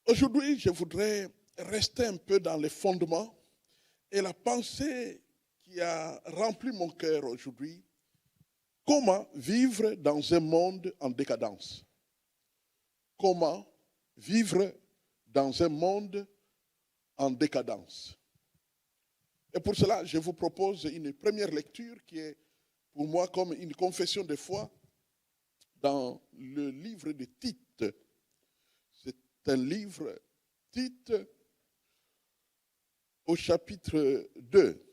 Aujourd'hui, je voudrais rester un peu dans les fondements et la pensée qui a rempli mon cœur aujourd'hui. Comment vivre dans un monde en décadence? Comment vivre dans un monde en décadence? Et pour cela, je vous propose une première lecture qui est pour moi comme une confession de foi dans le livre de Tite. C'est un livre, Tite, au chapitre 2.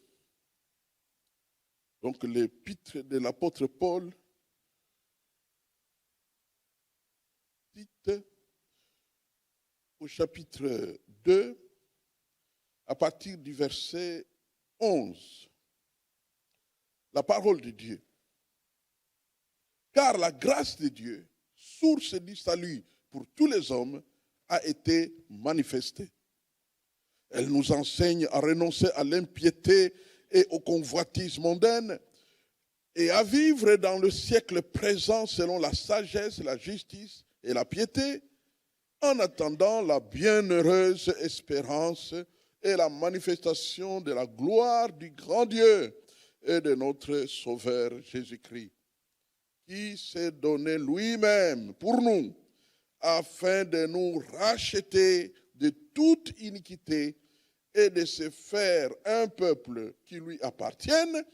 Donc l'épître de l'apôtre Paul, Tite, au chapitre 2, à partir du verset 11. La parole de Dieu. Car la grâce de Dieu, source du salut pour tous les hommes, a été manifestée. Elle nous enseigne à renoncer à l'impiété et aux convoitises mondaines et à vivre dans le siècle présent selon la sagesse, la justice et la piété, en attendant la bienheureuse espérance et la manifestation de la gloire du grand Dieu et de notre Sauveur Jésus-Christ, qui s'est donné lui-même pour nous, afin de nous racheter de toute iniquité et de se faire un peuple qui lui appartienne,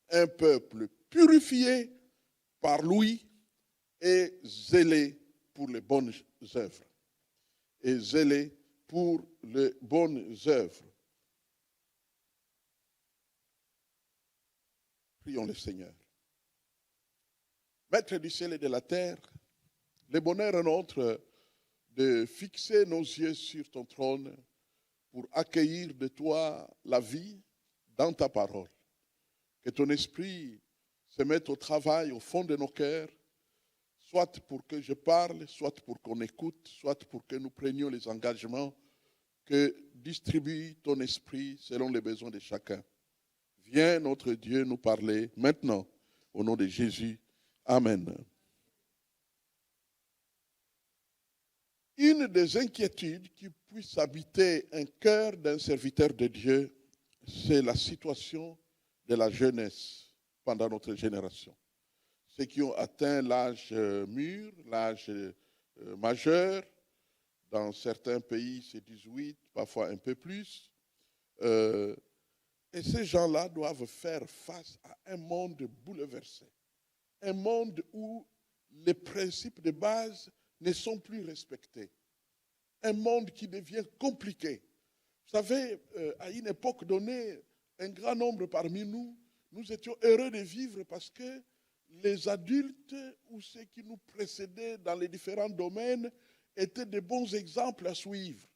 un peuple purifié par lui et zélé pour les bonnes œuvres. Et zélé pour les bonnes œuvres. Prions le Seigneur. Maître du ciel et de la terre, le bonheur est notre de fixer nos yeux sur ton trône pour accueillir de toi la vie dans ta parole. Que ton esprit se mette au travail au fond de nos cœurs, soit pour que je parle, soit pour qu'on écoute, soit pour que nous prenions les engagements que distribue ton esprit selon les besoins de chacun. Viens, notre Dieu, nous parler maintenant, au nom de Jésus. Amen. Une des inquiétudes qui puisse habiter un cœur d'un serviteur de Dieu, c'est la situation de la jeunesse pendant notre génération. Ceux qui ont atteint l'âge mûr, l'âge majeur, dans certains pays c'est 18, parfois un peu plus. Et ces gens-là doivent faire face à un monde bouleversé. Un monde où les principes de base ne sont plus respectés. Un monde qui devient compliqué. Vous savez, à une époque donnée, un grand nombre parmi nous, nous étions heureux de vivre parce que les adultes ou ceux qui nous précédaient dans les différents domaines étaient de bons exemples à suivre.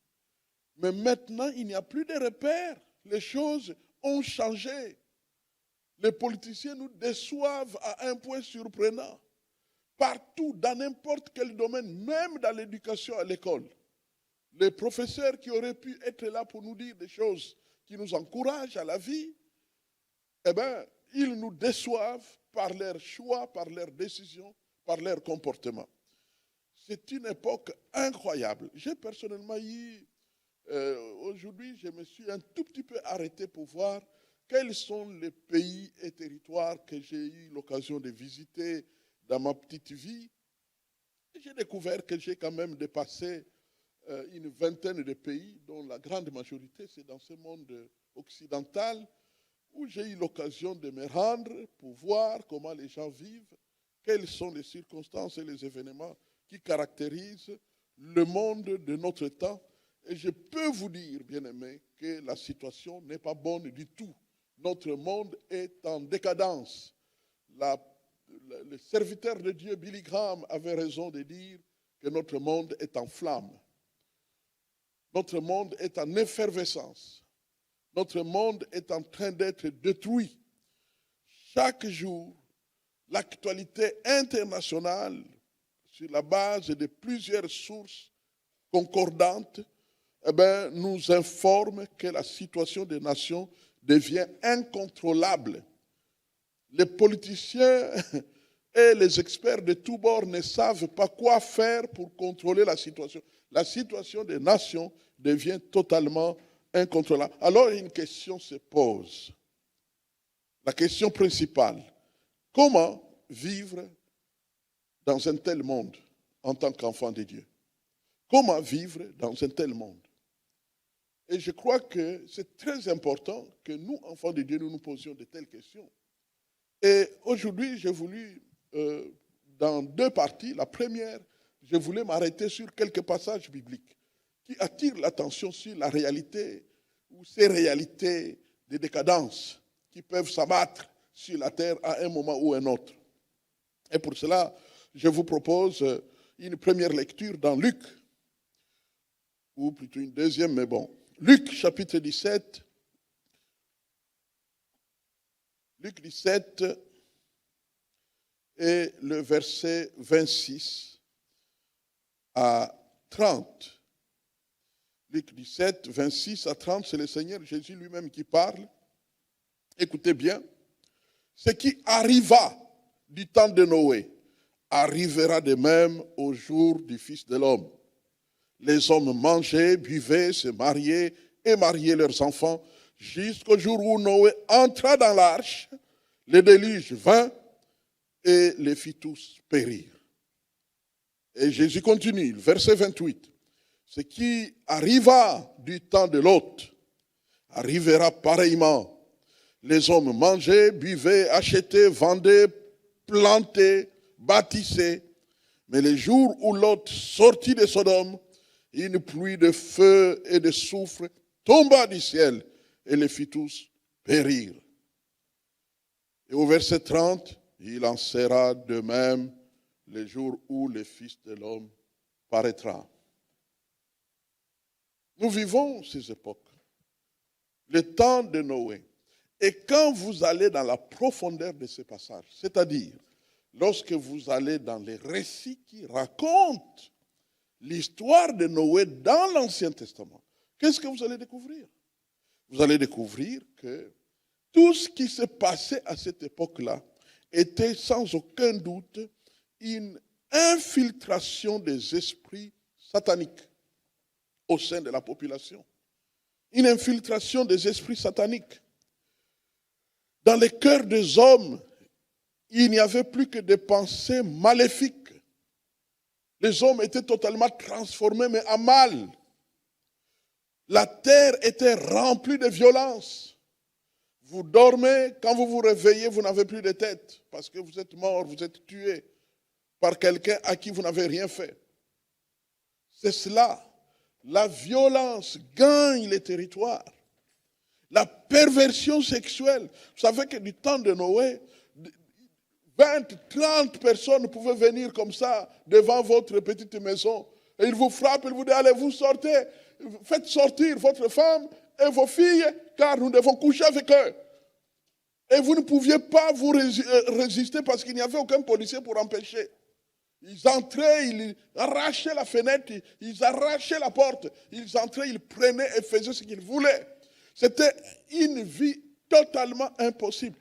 Mais maintenant, il n'y a plus de repères. Les choses ont changé. Les politiciens nous déçoivent à un point surprenant. Partout, dans n'importe quel domaine, même dans l'éducation à l'école. Les professeurs qui auraient pu être là pour nous dire des choses qui nous encouragent à la vie, eh bien, ils nous déçoivent par leurs choix, par leurs décisions, par leur comportement. C'est une époque incroyable. J'ai personnellement eu, aujourd'hui, je me suis un tout petit peu arrêté pour voir quels sont les pays et territoires que j'ai eu l'occasion de visiter dans ma petite vie. Et j'ai découvert que j'ai quand même dépassé une vingtaine de pays, dont la grande majorité, c'est dans ce monde occidental, où j'ai eu l'occasion de me rendre pour voir comment les gens vivent, quelles sont les circonstances et les événements qui caractérisent le monde de notre temps. Et je peux vous dire, bien-aimés, que la situation n'est pas bonne du tout. Notre monde est en décadence. Le serviteur de Dieu, Billy Graham, avait raison de dire que notre monde est en flammes. Notre monde est en effervescence. Notre monde est en train d'être détruit. Chaque jour, l'actualité internationale, sur la base de plusieurs sources concordantes, nous informe que la situation des nations devient incontrôlable. Les politiciens et les experts de tous bords ne savent pas quoi faire pour contrôler la situation. La situation des nations devient totalement incontrôlable. Alors une question se pose. La question principale, comment vivre dans un tel monde en tant qu'enfant de Dieu? Comment vivre dans un tel monde? Et je crois que c'est très important que nous, enfants de Dieu, nous nous posions de telles questions. Et aujourd'hui, j'ai voulu, dans deux parties, la première, je voulais m'arrêter sur quelques passages bibliques qui attirent l'attention sur la réalité ou ces réalités de décadence qui peuvent s'abattre sur la terre à un moment ou un autre. Et pour cela, je vous propose une première lecture dans Luc, ou plutôt une deuxième, mais bon. Luc chapitre 17, Luc 17 et le verset 26 à 30. Luc 17, 26 à 30, c'est le Seigneur Jésus lui-même qui parle. Écoutez bien. Ce qui arriva du temps de Noé arrivera de même au jour du Fils de l'homme. Les hommes mangeaient, buvaient, se mariaient et mariaient leurs enfants jusqu'au jour où Noé entra dans l'arche. Le déluge vint et les fit tous périr. Et Jésus continue, verset 28. Ce qui arriva du temps de Lot arrivera pareillement. Les hommes mangeaient, buvaient, achetaient, vendaient, plantaient, bâtissaient. Mais les jours où Lot sortit de Sodome, une pluie de feu et de soufre tomba du ciel et les fit tous périr. Et au verset 30, il en sera de même les jours où le Fils de l'homme paraîtra. Nous vivons ces époques, le temps de Noé. Et quand vous allez dans la profondeur de ces passages, c'est-à-dire lorsque vous allez dans les récits qui racontent l'histoire de Noé dans l'Ancien Testament, qu'est-ce que vous allez découvrir? Vous allez découvrir que tout ce qui se passait à cette époque-là était sans aucun doute une infiltration des esprits sataniques au sein de la population. Une infiltration des esprits sataniques. Dans les cœurs des hommes, il n'y avait plus que des pensées maléfiques. Les hommes étaient totalement transformés, mais à mal. La terre était remplie de violence. Vous dormez, quand vous vous réveillez, vous n'avez plus de tête, parce que vous êtes mort, vous êtes tué par quelqu'un à qui vous n'avez rien fait. C'est cela. La violence gagne les territoires. La perversion sexuelle. Vous savez que du temps de Noé, 20, 30 personnes pouvaient venir comme ça devant votre petite maison. Et ils vous frappent, ils vous disent, allez, vous sortez, faites sortir votre femme et vos filles, car nous devons coucher avec eux. Et vous ne pouviez pas vous résister parce qu'il n'y avait aucun policier pour empêcher. Ils entraient, ils arrachaient la fenêtre, ils arrachaient la porte. Ils entraient, ils prenaient et faisaient ce qu'ils voulaient. C'était une vie totalement impossible.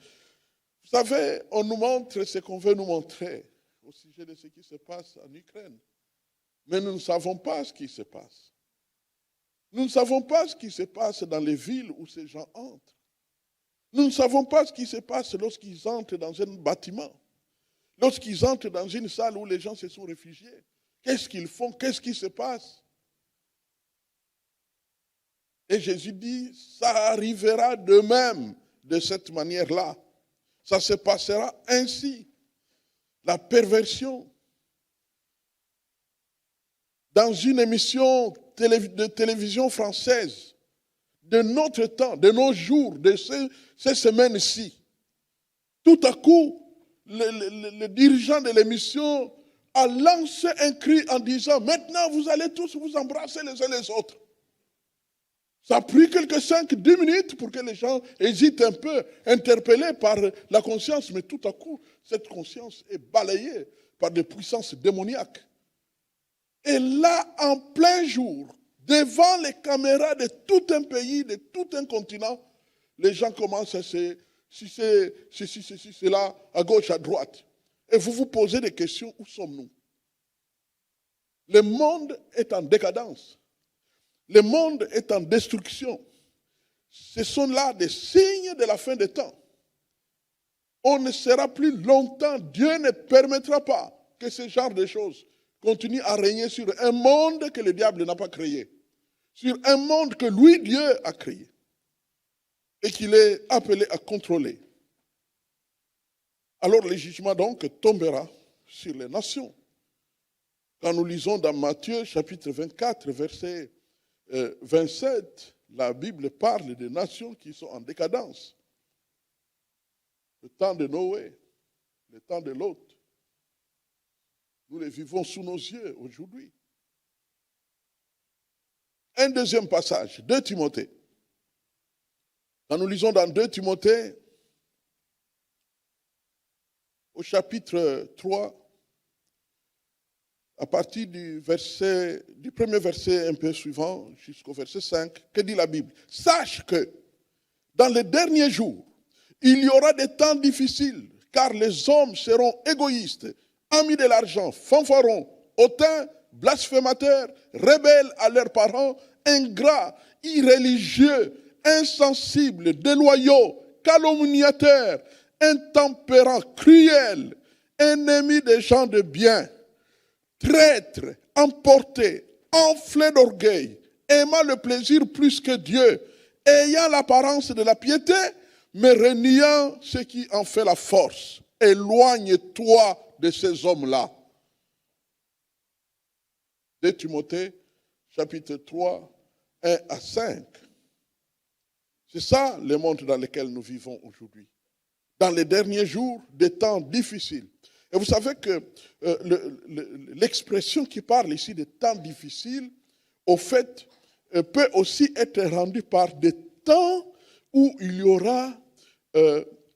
Vous savez, on nous montre ce qu'on veut nous montrer au sujet de ce qui se passe en Ukraine. Mais nous ne savons pas ce qui se passe. Nous ne savons pas ce qui se passe dans les villes où ces gens entrent. Nous ne savons pas ce qui se passe lorsqu'ils entrent dans un bâtiment. Lorsqu'ils entrent dans une salle où les gens se sont réfugiés. Qu'est-ce qu'ils font? Qu'est-ce qui se passe? Et Jésus dit, ça arrivera de même, de cette manière-là. Ça se passera ainsi. La perversion. Dans une émission de télévision française, de notre temps, de nos jours, de ces semaines-ci, tout à coup, le dirigeant de l'émission a lancé un cri en disant, maintenant vous allez tous vous embrasser les uns les autres. Ça a pris quelques 5-10 minutes pour que les gens hésitent un peu, interpellés par la conscience, mais tout à coup, cette conscience est balayée par des puissances démoniaques. Et là, en plein jour, devant les caméras de tout un pays, de tout un continent, les gens commencent à se... Si c'est là, à gauche, à droite. Et vous vous posez des questions, où sommes-nous? Le monde est en décadence. Le monde est en destruction. Ce sont là des signes de la fin des temps. On ne sera plus longtemps, Dieu ne permettra pas que ce genre de choses continuent à régner sur un monde que le diable n'a pas créé, sur un monde que lui, Dieu, a créé et qu'il est appelé à contrôler. Alors le jugement donc tombera sur les nations. Quand nous lisons dans Matthieu chapitre 24, verset 27, la Bible parle des nations qui sont en décadence. Le temps de Noé, le temps de Lot, nous les vivons sous nos yeux aujourd'hui. Un deuxième passage, 2 Timothée. Quand nous lisons dans 2 Timothée, au chapitre 3, à partir du premier verset un peu suivant, jusqu'au verset 5, que dit la Bible? Sache que dans les derniers jours, il y aura des temps difficiles, car les hommes seront égoïstes, amis de l'argent, fanfarons, hautains, blasphémateurs, rebelles à leurs parents, ingrats, irréligieux, insensibles, déloyaux, calomniateurs, intempérants, cruels, ennemis des gens de bien, traîtres, emportés, enflés d'orgueil, aimant le plaisir plus que Dieu, ayant l'apparence de la piété, mais reniant ce qui en fait la force. Éloigne-toi de ces hommes-là. 2 Timothée, chapitre 3, 1 à 5. C'est ça le monde dans lequel nous vivons aujourd'hui. Dans les derniers jours, des temps difficiles. Et vous savez que l'expression qui parle ici de temps difficiles, au fait, peut aussi être rendue par des temps où il y aura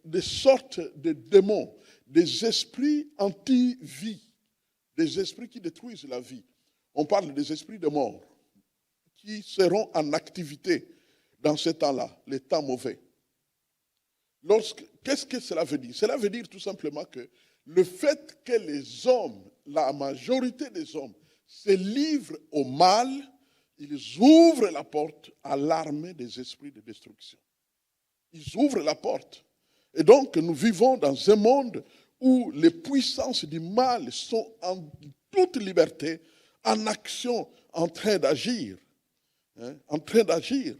des sortes de démons, des esprits anti-vie, des esprits qui détruisent la vie. On parle des esprits de mort qui seront en activité dans ce temps-là, les temps mauvais. Qu'est-ce que cela veut dire? Cela veut dire tout simplement que le fait que les hommes, la majorité des hommes, se livrent au mal, ils ouvrent la porte à l'armée des esprits de destruction. Ils ouvrent la porte. Et donc, nous vivons dans un monde où les puissances du mal sont en toute liberté, en action, en train d'agir. En train d'agir.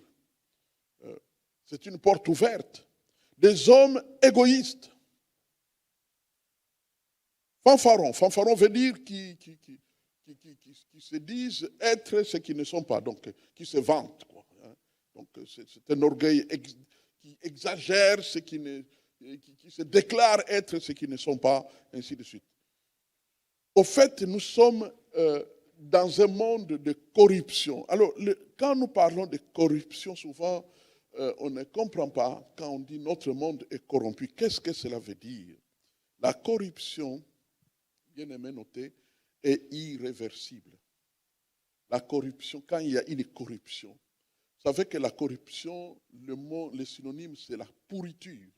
C'est une porte ouverte. Des hommes égoïstes. Fanfarons. Fanfarons veut dire qui se disent être ce qu'ils ne sont pas, donc qui se vantent. Quoi, hein. Donc c'est un orgueil qui exagère, qui se déclare être ce qu'ils ne sont pas, ainsi de suite. Au fait, nous sommes dans un monde de corruption. Alors, quand nous parlons de corruption, souvent, on ne comprend pas quand on dit notre monde est corrompu. Qu'est-ce que cela veut dire? La corruption, bien aimé noter, est irréversible. La corruption, quand il y a une corruption, vous savez que la corruption, le synonyme, c'est la pourriture.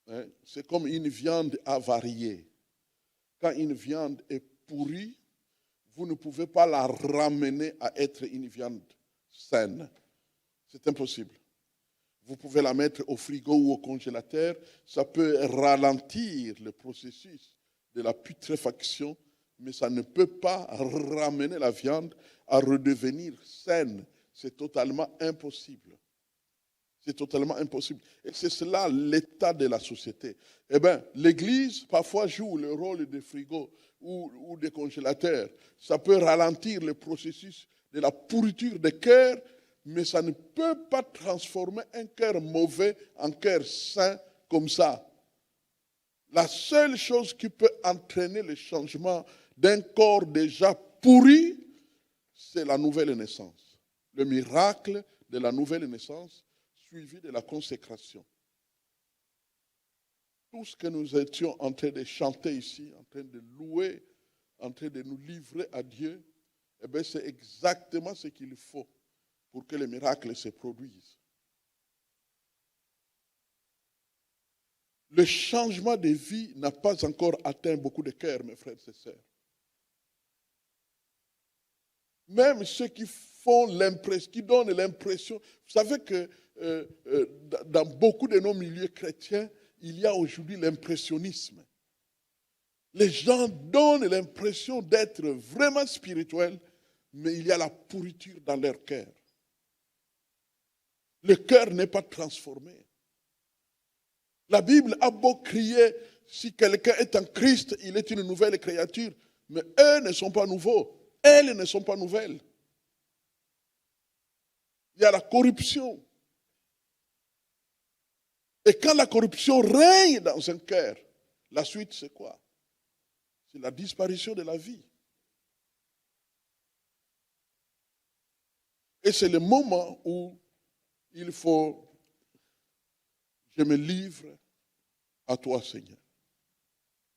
Hein? C'est comme une viande avariée. Quand une viande est pourrie, vous ne pouvez pas la ramener à être une viande saine. C'est impossible. Vous pouvez la mettre au frigo ou au congélateur, ça peut ralentir le processus de la putréfaction, mais ça ne peut pas ramener la viande à redevenir saine. C'est totalement impossible. C'est totalement impossible. Et c'est cela l'état de la société. Eh bien, l'Église, parfois, joue le rôle de frigo ou de congélateur. Ça peut ralentir le processus de la pourriture des cœurs, mais ça ne peut pas transformer un cœur mauvais en cœur sain comme ça. La seule chose qui peut entraîner le changement d'un corps déjà pourri, c'est la nouvelle naissance. Le miracle de la nouvelle naissance, suivi de la consécration. Tout ce que nous étions en train de chanter ici, en train de louer, en train de nous livrer à Dieu, eh bien, c'est exactement ce qu'il faut pour que les miracles se produisent. le changement de vie n'a pas encore atteint beaucoup de cœurs, mes frères et sœurs. Même ceux qui font l'impression, qui donnent l'impression, vous savez que dans beaucoup de nos milieux chrétiens, il y a aujourd'hui l'impressionnisme. Les gens donnent l'impression d'être vraiment spirituels, mais il y a la pourriture dans leur cœur. Le cœur n'est pas transformé. La Bible a beau crier, si quelqu'un est en Christ, il est une nouvelle créature, mais eux ne sont pas nouveaux. Elles ne sont pas nouvelles. Il y a la corruption. Et quand la corruption règne dans un cœur, la suite c'est quoi? C'est la disparition de la vie. Et c'est le moment où il faut, je me livre à toi, Seigneur.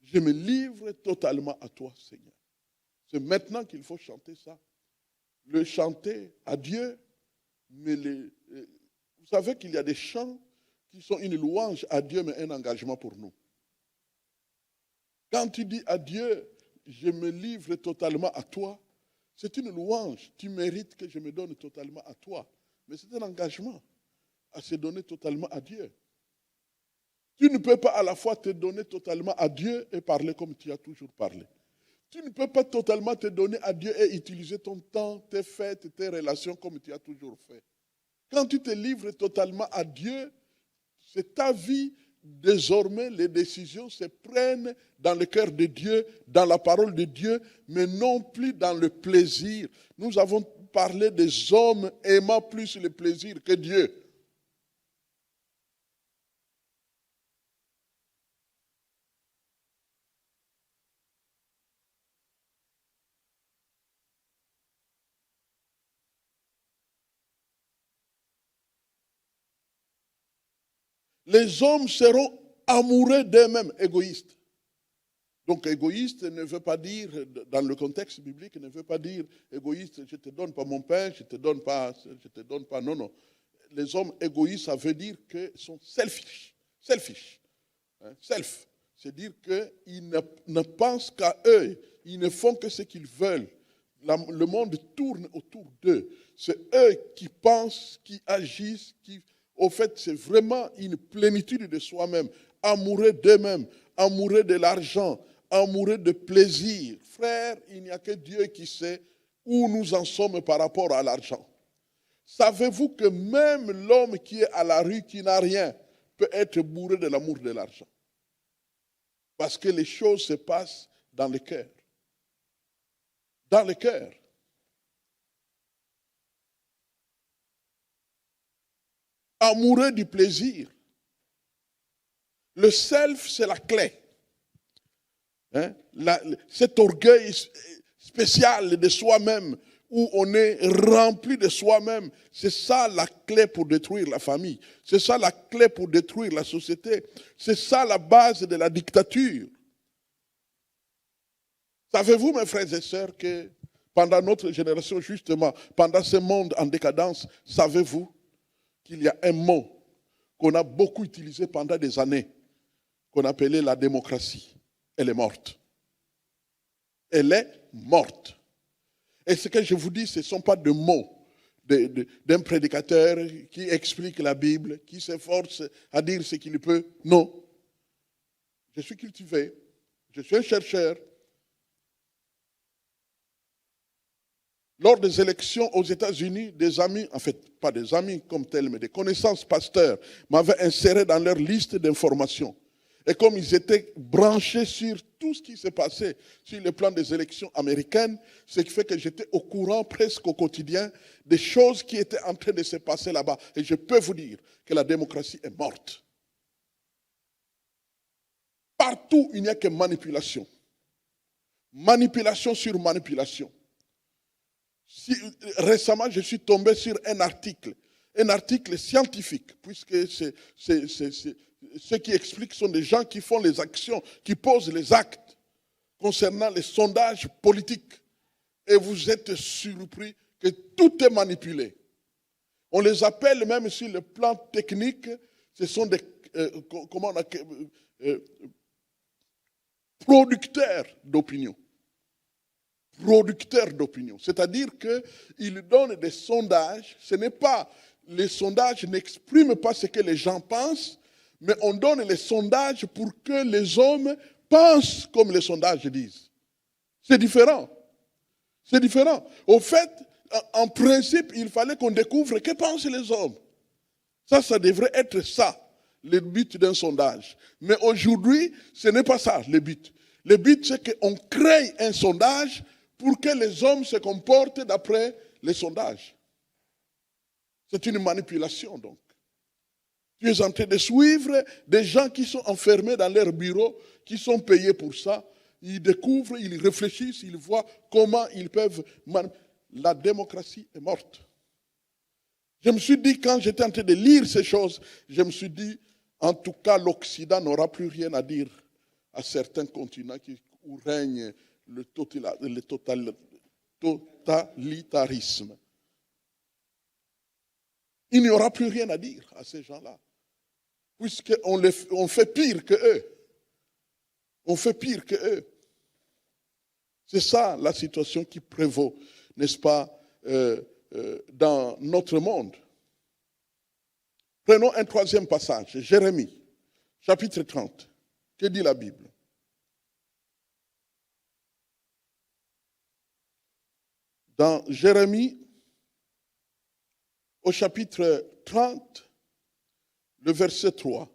Je me livre totalement à toi, Seigneur. C'est maintenant qu'il faut chanter ça. Le chanter à Dieu, mais vous savez qu'il y a des chants qui sont une louange à Dieu, mais un engagement pour nous. Quand tu dis à Dieu, je me livre totalement à toi, c'est une louange. Tu mérites que je me donne totalement à toi. Mais c'est un engagement à se donner totalement à Dieu. Tu ne peux pas à la fois te donner totalement à Dieu et parler comme tu as toujours parlé. Tu ne peux pas totalement te donner à Dieu et utiliser ton temps, tes fêtes, tes relations comme tu as toujours fait. Quand tu te livres totalement à Dieu, c'est ta vie. Désormais, les décisions se prennent dans le cœur de Dieu, dans la parole de Dieu, mais non plus dans le plaisir. Nous avons parlé des hommes aimant plus le plaisir que Dieu. Les hommes seront amoureux d'eux-mêmes, égoïstes. Donc égoïste ne veut pas dire, dans le contexte biblique, ne veut pas dire égoïste, je ne te donne pas mon pain, je ne te donne pas, non, non. Les hommes égoïstes, ça veut dire qu'ils sont selfish. Self. C'est-à-dire qu'ils ne pensent qu'à eux, ils ne font que ce qu'ils veulent. Le monde tourne autour d'eux. C'est eux qui pensent, qui agissent, au fait, c'est vraiment une plénitude de soi-même, amoureux d'eux-mêmes, amoureux de l'argent, amoureux de plaisir. Frère, il n'y a que Dieu qui sait où nous en sommes par rapport à l'argent. Savez-vous que même l'homme qui est à la rue, qui n'a rien, peut être bourré de l'amour de l'argent? Parce que les choses se passent dans le cœur. Dans le cœur. Amoureux du plaisir. Le self, c'est la clé. Hein? Cet orgueil spécial de soi-même, où on est rempli de soi-même, c'est ça la clé pour détruire la famille. C'est ça la clé pour détruire la société. C'est ça la base de la dictature. Savez-vous, mes frères et sœurs, que pendant notre génération, justement, pendant ce monde en décadence, savez-vous qu'il y a un mot qu'on a beaucoup utilisé pendant des années, qu'on appelait la démocratie. Elle est morte. Elle est morte. Et ce que je vous dis, ce ne sont pas de mots d'un prédicateur qui explique la Bible, qui s'efforce à dire ce qu'il peut. Non. Je suis cultivé. Je suis un chercheur. Lors des élections aux États-Unis, des amis, en fait, pas des amis comme tels, mais des connaissances pasteurs, m'avaient inséré dans leur liste d'informations. Et comme ils étaient branchés sur tout ce qui s'est passé sur le plan des élections américaines, ce qui fait que j'étais au courant presque au quotidien des choses qui étaient en train de se passer là-bas. Et je peux vous dire que la démocratie est morte. Partout, il n'y a que manipulation. Manipulation sur manipulation. Récemment, je suis tombé sur un article scientifique, puisque ceux qui expliquent sont des gens qui font les actions, qui posent les actes concernant les sondages politiques. Et vous êtes surpris que tout est manipulé. On les appelle même sur le plan technique, ce sont euh, producteur d'opinion. Producteur d'opinion. C'est-à-dire qu'il donne des sondages. Ce n'est pas, les sondages n'expriment pas ce que les gens pensent, mais on donne les sondages pour que les hommes pensent comme les sondages disent. C'est différent. C'est différent. Au fait, en principe, il fallait qu'on découvre que pensent les hommes. Ça devrait être ça, le but d'un sondage. Mais aujourd'hui, ce n'est pas ça, le but. Le but, c'est qu'on crée un sondage pour que les hommes se comportent d'après les sondages. C'est une manipulation, donc. Tu es en train de suivre des gens qui sont enfermés dans leur bureau, qui sont payés pour ça. Ils découvrent, ils réfléchissent, ils voient comment ils peuvent... La démocratie est morte. Je me suis dit, quand j'étais en train de lire ces choses, je me suis dit, en tout cas, l'Occident n'aura plus rien à dire à certains continents où règne le totalitarisme. Il n'y aura plus rien à dire à ces gens-là, puisqu'on fait pire que eux. On fait pire que eux. C'est ça la situation qui prévaut, n'est-ce pas, dans notre monde. Prenons un troisième passage, Jérémie, chapitre 30. Que dit la Bible? Dans Jérémie, au chapitre 30, le verset 3,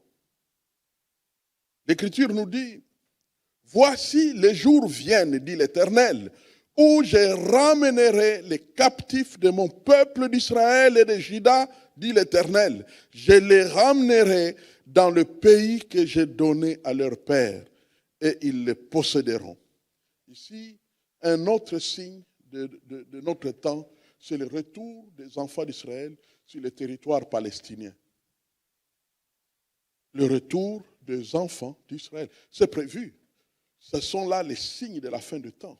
l'Écriture nous dit, « Voici les jours viennent, dit l'Éternel, où je ramènerai les captifs de mon peuple d'Israël et de Juda, dit l'Éternel. Je les ramènerai dans le pays que j'ai donné à leur père, et ils le posséderont. » Ici, un autre signe de notre temps, c'est le retour des enfants d'Israël sur le territoire palestinien. Le retour des enfants d'Israël. C'est prévu. Ce sont là les signes de la fin du temps.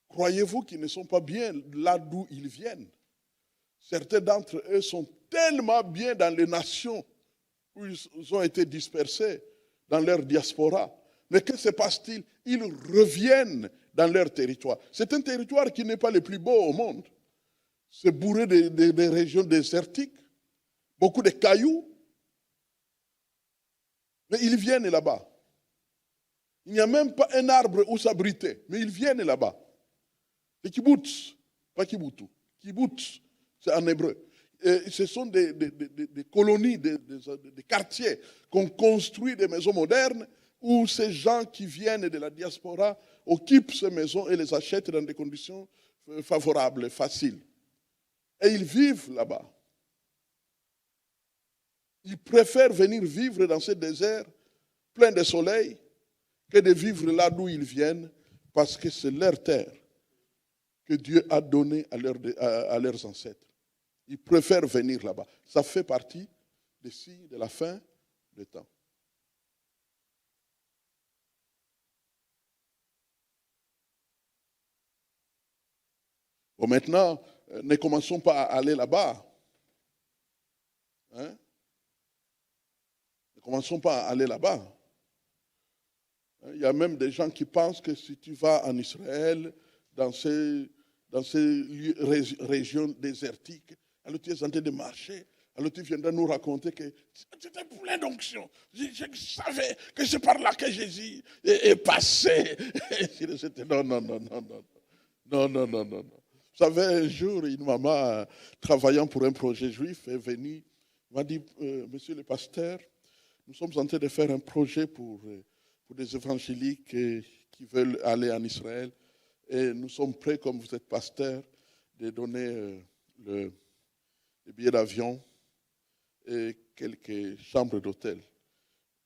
Croyez-vous qu'ils ne sont pas bien là d'où ils viennent? Certains d'entre eux sont tellement bien dans les nations où ils ont été dispersés, dans leur diaspora. Mais que se passe-t-il? Ils reviennent dans leur territoire. C'est un territoire qui n'est pas le plus beau au monde. C'est bourré de régions désertiques, beaucoup de cailloux. Mais ils viennent là-bas. Il n'y a même pas un arbre où s'abriter, mais ils viennent là-bas. Les kibbutz, pas kibbutu, kibbutz, c'est en hébreu. Et ce sont des colonies, des quartiers qu'on construit des maisons modernes où ces gens qui viennent de la diaspora occupent ces maisons et les achètent dans des conditions favorables, faciles. Et ils vivent là-bas. Ils préfèrent venir vivre dans ce désert plein de soleil que de vivre là d'où ils viennent, parce que c'est leur terre que Dieu a donnée à leurs ancêtres. Ils préfèrent venir là-bas. Ça fait partie des signes de la fin des temps. Bon, maintenant, ne commençons pas à aller là-bas. Hein? Ne commençons pas à aller là-bas. Il y a même des gens qui pensent que si tu vas en Israël, dans ces régions désertiques, alors tu es en train de marcher, alors tu viendras nous raconter que tu étais plein d'onction. Je savais que c'est par là que Jésus est passé. Non, non, non, non, non. Non, non, non, non. Vous savez, un jour, une maman travaillant pour un projet juif est venue, m'a dit, monsieur le pasteur, nous sommes en train de faire un projet pour des évangéliques qui veulent aller en Israël. Et nous sommes prêts, comme vous êtes pasteur, de donner le billet d'avion et quelques chambres d'hôtel.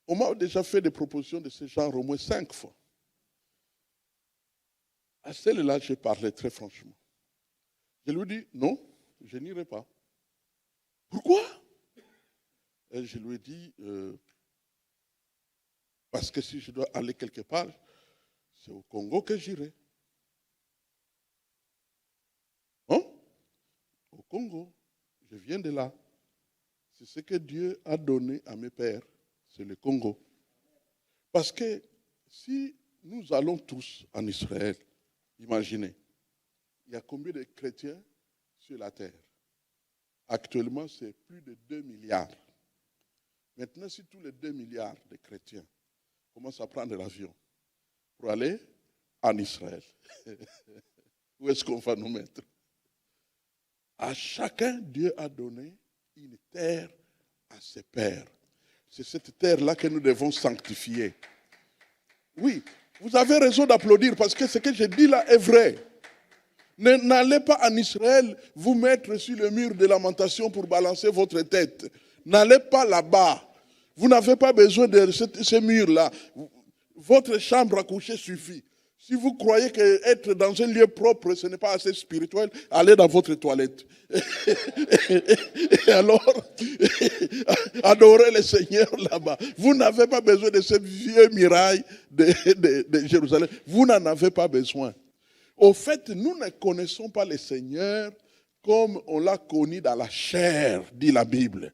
On m'a déjà fait des propositions de ce genre au moins 5 fois. À celle-là, j'ai parlé très franchement. Je lui ai dit, non, je n'irai pas. Pourquoi? Et je lui ai dit, parce que si je dois aller quelque part, c'est au Congo que j'irai. Hein? Au Congo. Je viens de là. C'est ce que Dieu a donné à mes pères. C'est le Congo. Parce que si nous allons tous en Israël, imaginez, il y a combien de chrétiens sur la terre? Actuellement, c'est plus de 2 milliards. Maintenant, si tous les 2 milliards de chrétiens commencent à prendre l'avion pour aller en Israël, où est-ce qu'on va nous mettre? À chacun, Dieu a donné une terre à ses pères. C'est cette terre-là que nous devons sanctifier. Oui, vous avez raison d'applaudir parce que ce que je dis là est vrai. N'allez pas en Israël vous mettre sur le mur de lamentation pour balancer votre tête. N'allez pas là-bas. Vous n'avez pas besoin de ce mur-là. Votre chambre à coucher suffit. Si vous croyez qu'être dans un lieu propre, ce n'est pas assez spirituel, allez dans votre toilette. Et alors, adorez le Seigneur là-bas. Vous n'avez pas besoin de ce vieux muraille de Jérusalem. Vous n'en avez pas besoin. Au fait, nous ne connaissons pas le Seigneur comme on l'a connu dans la chair, dit la Bible.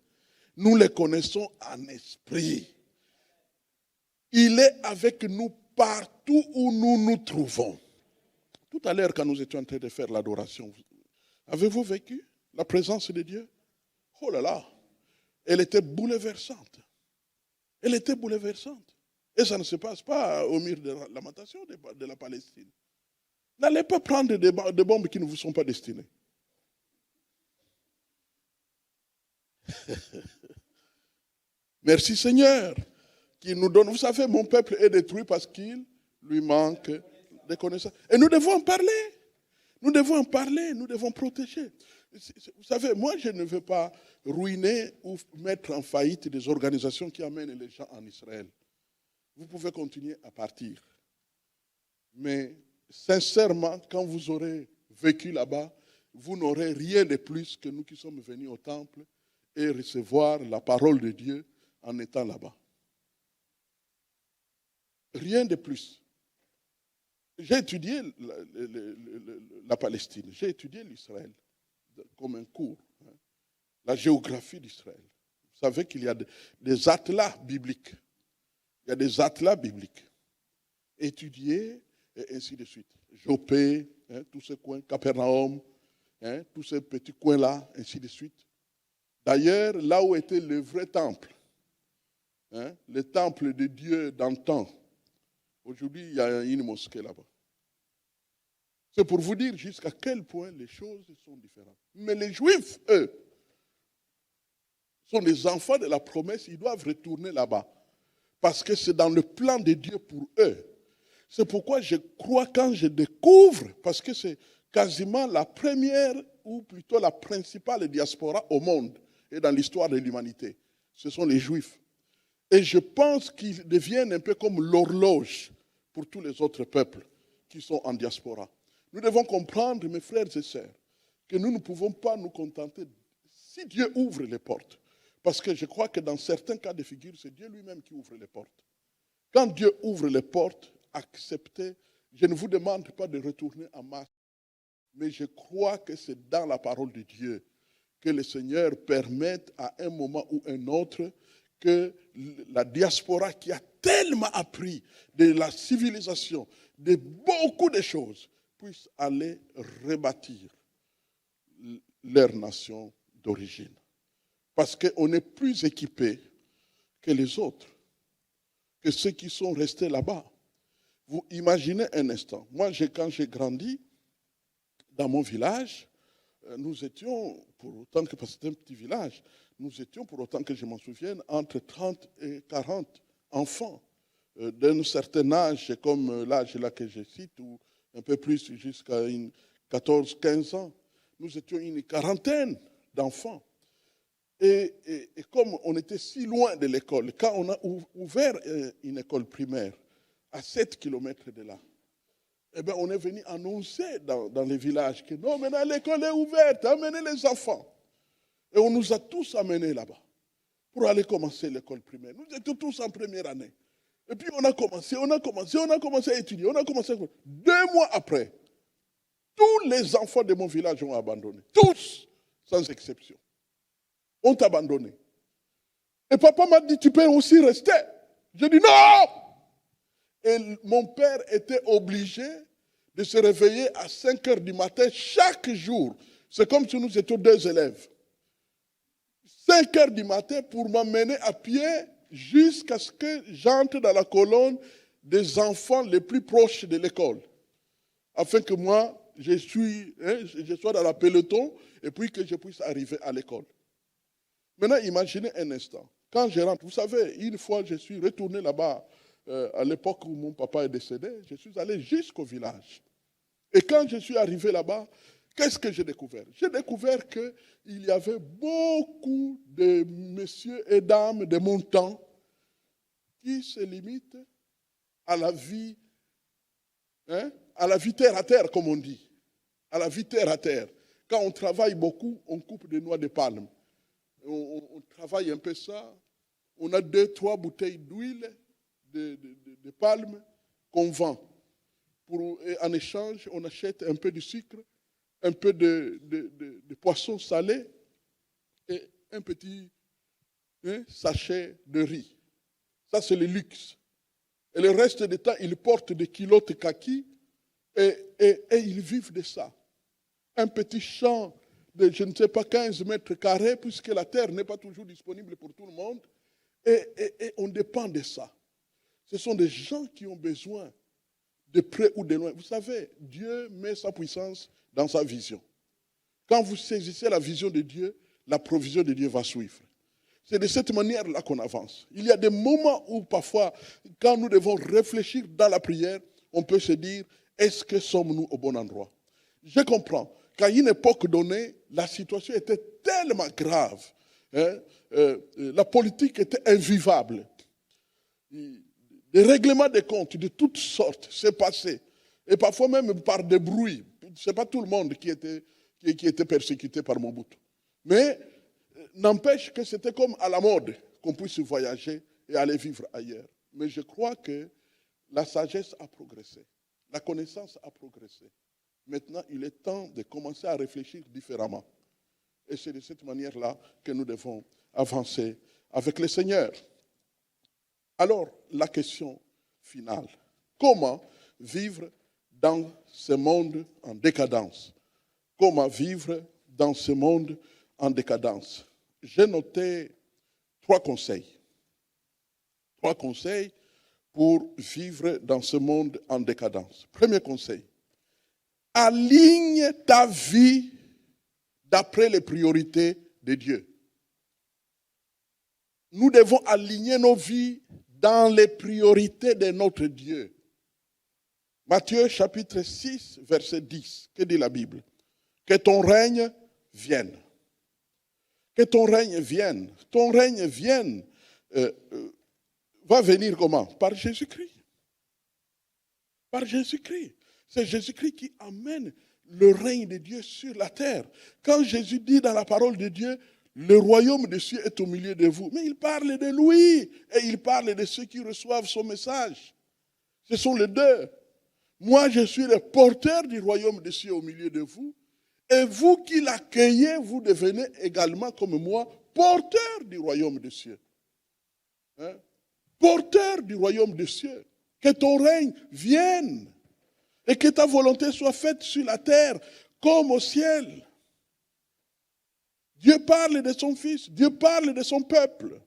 Nous le connaissons en esprit. Il est avec nous partout où nous nous trouvons. Tout à l'heure, quand nous étions en train de faire l'adoration, avez-vous vécu la présence de Dieu? Oh là là, elle était bouleversante. Elle était bouleversante. Et ça ne se passe pas au mur de lamentation de la Palestine. N'allez pas prendre des bombes qui ne vous sont pas destinées. Merci Seigneur qui nous donne. Vous savez, mon peuple est détruit parce qu'il lui manque de connaissances. Et nous devons en parler. Nous devons en parler, nous devons protéger. Vous savez, moi je ne veux pas ruiner ou mettre en faillite des organisations qui amènent les gens en Israël. Vous pouvez continuer à partir. Mais sincèrement, quand vous aurez vécu là-bas, vous n'aurez rien de plus que nous qui sommes venus au temple et recevoir la parole de Dieu en étant là-bas. Rien de plus. J'ai étudié la Palestine, j'ai étudié l'Israël comme un cours, la géographie d'Israël. Vous savez qu'il y a des atlas bibliques. Il y a des atlas bibliques. Étudiés et ainsi de suite. Jopé, tous ces coins, Capernaum, tous ces petits coins-là, ainsi de suite. D'ailleurs, là où était le vrai temple, le temple de Dieu d'antan, aujourd'hui, il y a une mosquée là-bas. C'est pour vous dire jusqu'à quel point les choses sont différentes. Mais les Juifs, eux, sont des enfants de la promesse, ils doivent retourner là-bas. Parce que c'est dans le plan de Dieu pour eux. C'est pourquoi je crois quand je découvre, parce que c'est quasiment la première, ou plutôt la principale diaspora au monde et dans l'histoire de l'humanité. Ce sont les Juifs. Et je pense qu'ils deviennent un peu comme l'horloge pour tous les autres peuples qui sont en diaspora. Nous devons comprendre, mes frères et sœurs, que nous ne pouvons pas nous contenter si Dieu ouvre les portes. Parce que je crois que dans certains cas de figure, c'est Dieu lui-même qui ouvre les portes. Quand Dieu ouvre les portes, acceptez. Je ne vous demande pas de retourner en masse, mais je crois que c'est dans la parole de Dieu que le Seigneur permette à un moment ou un autre que la diaspora qui a tellement appris de la civilisation, de beaucoup de choses, puisse aller rebâtir leur nation d'origine. Parce qu'on est plus équipé que les autres, que ceux qui sont restés là-bas. Vous imaginez un instant. Moi, quand j'ai grandi dans mon village, nous étions, pour autant que c'était un petit village, nous étions, pour autant que je m'en souvienne, entre 30 et 40 enfants d'un certain âge, comme l'âge là que je cite, ou un peu plus jusqu'à 14-15 ans. Nous étions une quarantaine d'enfants. Et comme on était si loin de l'école, quand on a ouvert une école primaire à 7 km de là, eh bien, on est venu annoncer dans les villages que non, maintenant l'école est ouverte, amenez les enfants. Et on nous a tous amenés là-bas pour aller commencer l'école primaire. Nous étions tous en première année. Et puis on a commencé à étudier, on a commencé à... 2 mois après, tous les enfants de mon village ont abandonné. Tous, sans exception, ont abandonné. Et papa m'a dit, tu peux aussi rester. J'ai dit non! Et mon père était obligé de se réveiller à 5 heures du matin chaque jour. C'est comme si nous étions 2 élèves. 5 heures du matin pour m'amener à pied jusqu'à ce que j'entre dans la colonne des enfants les plus proches de l'école. Afin que moi, je sois dans la peloton et puis que je puisse arriver à l'école. Maintenant, imaginez un instant. Quand je rentre, vous savez, une fois je suis retourné là-bas, à l'époque où mon papa est décédé, je suis allé jusqu'au village. Et quand je suis arrivé là-bas, qu'est-ce que j'ai découvert? J'ai découvert qu'il y avait beaucoup de messieurs et dames de mon temps qui se limitent à la vie, à la vie terre à terre, comme on dit. À la vie terre à terre. Quand on travaille beaucoup, on coupe des noix de palme. On travaille un peu ça. On a 2, 3 bouteilles d'huile de palme qu'on vend. Et en échange, on achète un peu de sucre, un peu de poisson salé et un petit sachet de riz. Ça, c'est le luxe. Et le reste du temps, ils portent des culottes kaki et ils vivent de ça. Un petit champ de, je ne sais pas, 15 mètres carrés, puisque la terre n'est pas toujours disponible pour tout le monde. Et on dépend de ça. Ce sont des gens qui ont besoin de près ou de loin. Vous savez, Dieu met sa puissance dans sa vision. Quand vous saisissez la vision de Dieu, la provision de Dieu va suivre. C'est de cette manière-là qu'on avance. Il y a des moments où parfois, quand nous devons réfléchir dans la prière, on peut se dire, est-ce que sommes-nous au bon endroit? Je comprends qu'à une époque donnée, la situation était tellement grave. La politique était invivable. Des règlements de comptes de toutes sortes s'est passé. Et parfois même par des bruits. Ce n'est pas tout le monde qui était persécuté par Mobutu. Mais n'empêche que c'était comme à la mode qu'on puisse voyager et aller vivre ailleurs. Mais je crois que la sagesse a progressé. La connaissance a progressé. Maintenant, il est temps de commencer à réfléchir différemment. Et c'est de cette manière-là que nous devons avancer avec le Seigneur. Alors, la question finale. Comment vivre dans ce monde en décadence? Comment vivre dans ce monde en décadence? J'ai noté 3 conseils. 3 conseils pour vivre dans ce monde en décadence. Premier conseil. Aligne ta vie d'après les priorités de Dieu. Nous devons aligner nos vies dans les priorités de notre Dieu. Matthieu chapitre 6, verset 10. Que dit la Bible? Que ton règne vienne. Que ton règne vienne. Ton règne vienne. Va venir comment? Par Jésus-Christ. Par Jésus-Christ. C'est Jésus-Christ qui amène le règne de Dieu sur la terre. Quand Jésus dit dans la parole de Dieu, le royaume des cieux est au milieu de vous. Mais il parle de lui et il parle de ceux qui reçoivent son message. Ce sont les deux. Moi, je suis le porteur du royaume des cieux au milieu de vous. Et vous qui l'accueillez, vous devenez également comme moi, porteur du royaume des cieux. Porteur du royaume des cieux. Que ton règne vienne. Et que ta volonté soit faite sur la terre comme au ciel. Dieu parle de son Fils, Dieu parle de son peuple.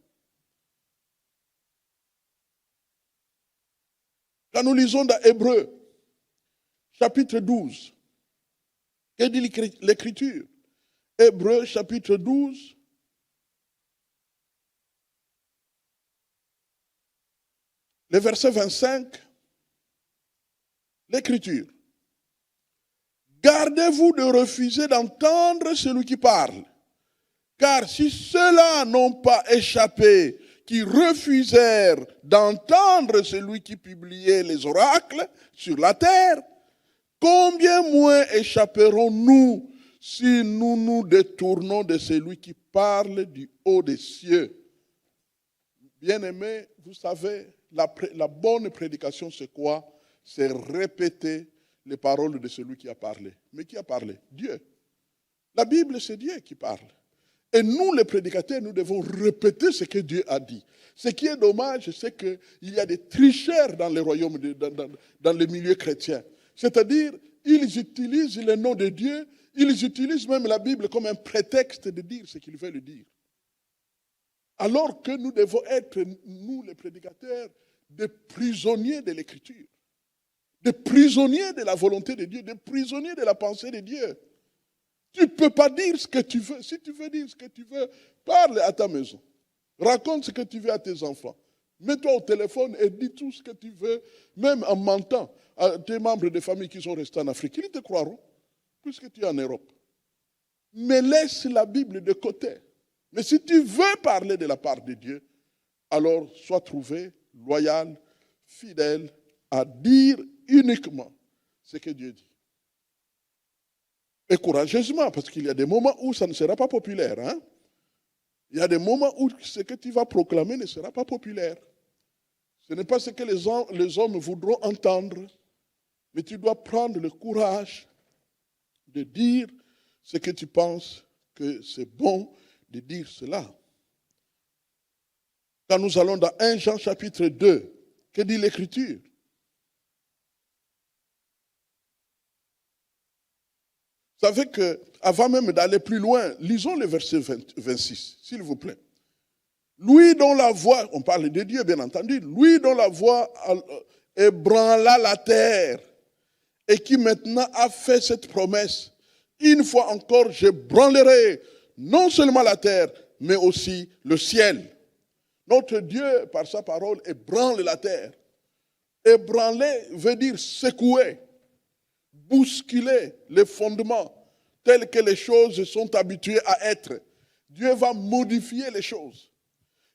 Quand nous lisons dans Hébreux, chapitre 12, que dit l'Écriture? Hébreux, chapitre 12, le verset 25, l'Écriture. Gardez-vous de refuser d'entendre celui qui parle. Car si ceux-là n'ont pas échappé, qui refusèrent d'entendre celui qui publiait les oracles sur la terre, combien moins échapperons-nous si nous nous détournons de celui qui parle du haut des cieux? Bien-aimés, vous savez, la bonne prédication, c'est quoi? C'est répéter les paroles de celui qui a parlé. Mais qui a parlé? Dieu. La Bible, c'est Dieu qui parle. Et nous, les prédicateurs, nous devons répéter ce que Dieu a dit. Ce qui est dommage, c'est qu'il y a des tricheurs dans les royaumes, dans les milieux chrétiens. C'est-à-dire, ils utilisent le nom de Dieu, ils utilisent même la Bible comme un prétexte de dire ce qu'ils veulent dire. Alors que nous devons être, nous les prédicateurs, des prisonniers de l'Écriture, des prisonniers de la volonté de Dieu, des prisonniers de la pensée de Dieu. Tu ne peux pas dire ce que tu veux. Si tu veux dire ce que tu veux, parle à ta maison. Raconte ce que tu veux à tes enfants. Mets-toi au téléphone et dis tout ce que tu veux, même en mentant à tes membres de famille qui sont restés en Afrique. Ils te croiront, puisque tu es en Europe. Mais laisse la Bible de côté. Mais si tu veux parler de la part de Dieu, alors sois trouvé loyal, fidèle à dire uniquement ce que Dieu dit. Et courageusement, parce qu'il y a des moments où ça ne sera pas populaire. Hein? Il y a des moments où ce que tu vas proclamer ne sera pas populaire. Ce n'est pas ce que les hommes voudront entendre, mais tu dois prendre le courage de dire ce que tu penses que c'est bon de dire cela. Quand nous allons dans 1 Jean chapitre 2, que dit l'Écriture? Vous savez qu'avant même d'aller plus loin, lisons le verset 26, s'il vous plaît. Lui dont la voix, on parle de Dieu bien entendu, lui dont la voix ébranla la terre et qui maintenant a fait cette promesse, une fois encore je branlerai non seulement la terre, mais aussi le ciel. Notre Dieu, par sa parole, ébranle la terre. Ébranler veut dire secouer, bousculer les fondements tels que les choses sont habituées à être. Dieu va modifier les choses.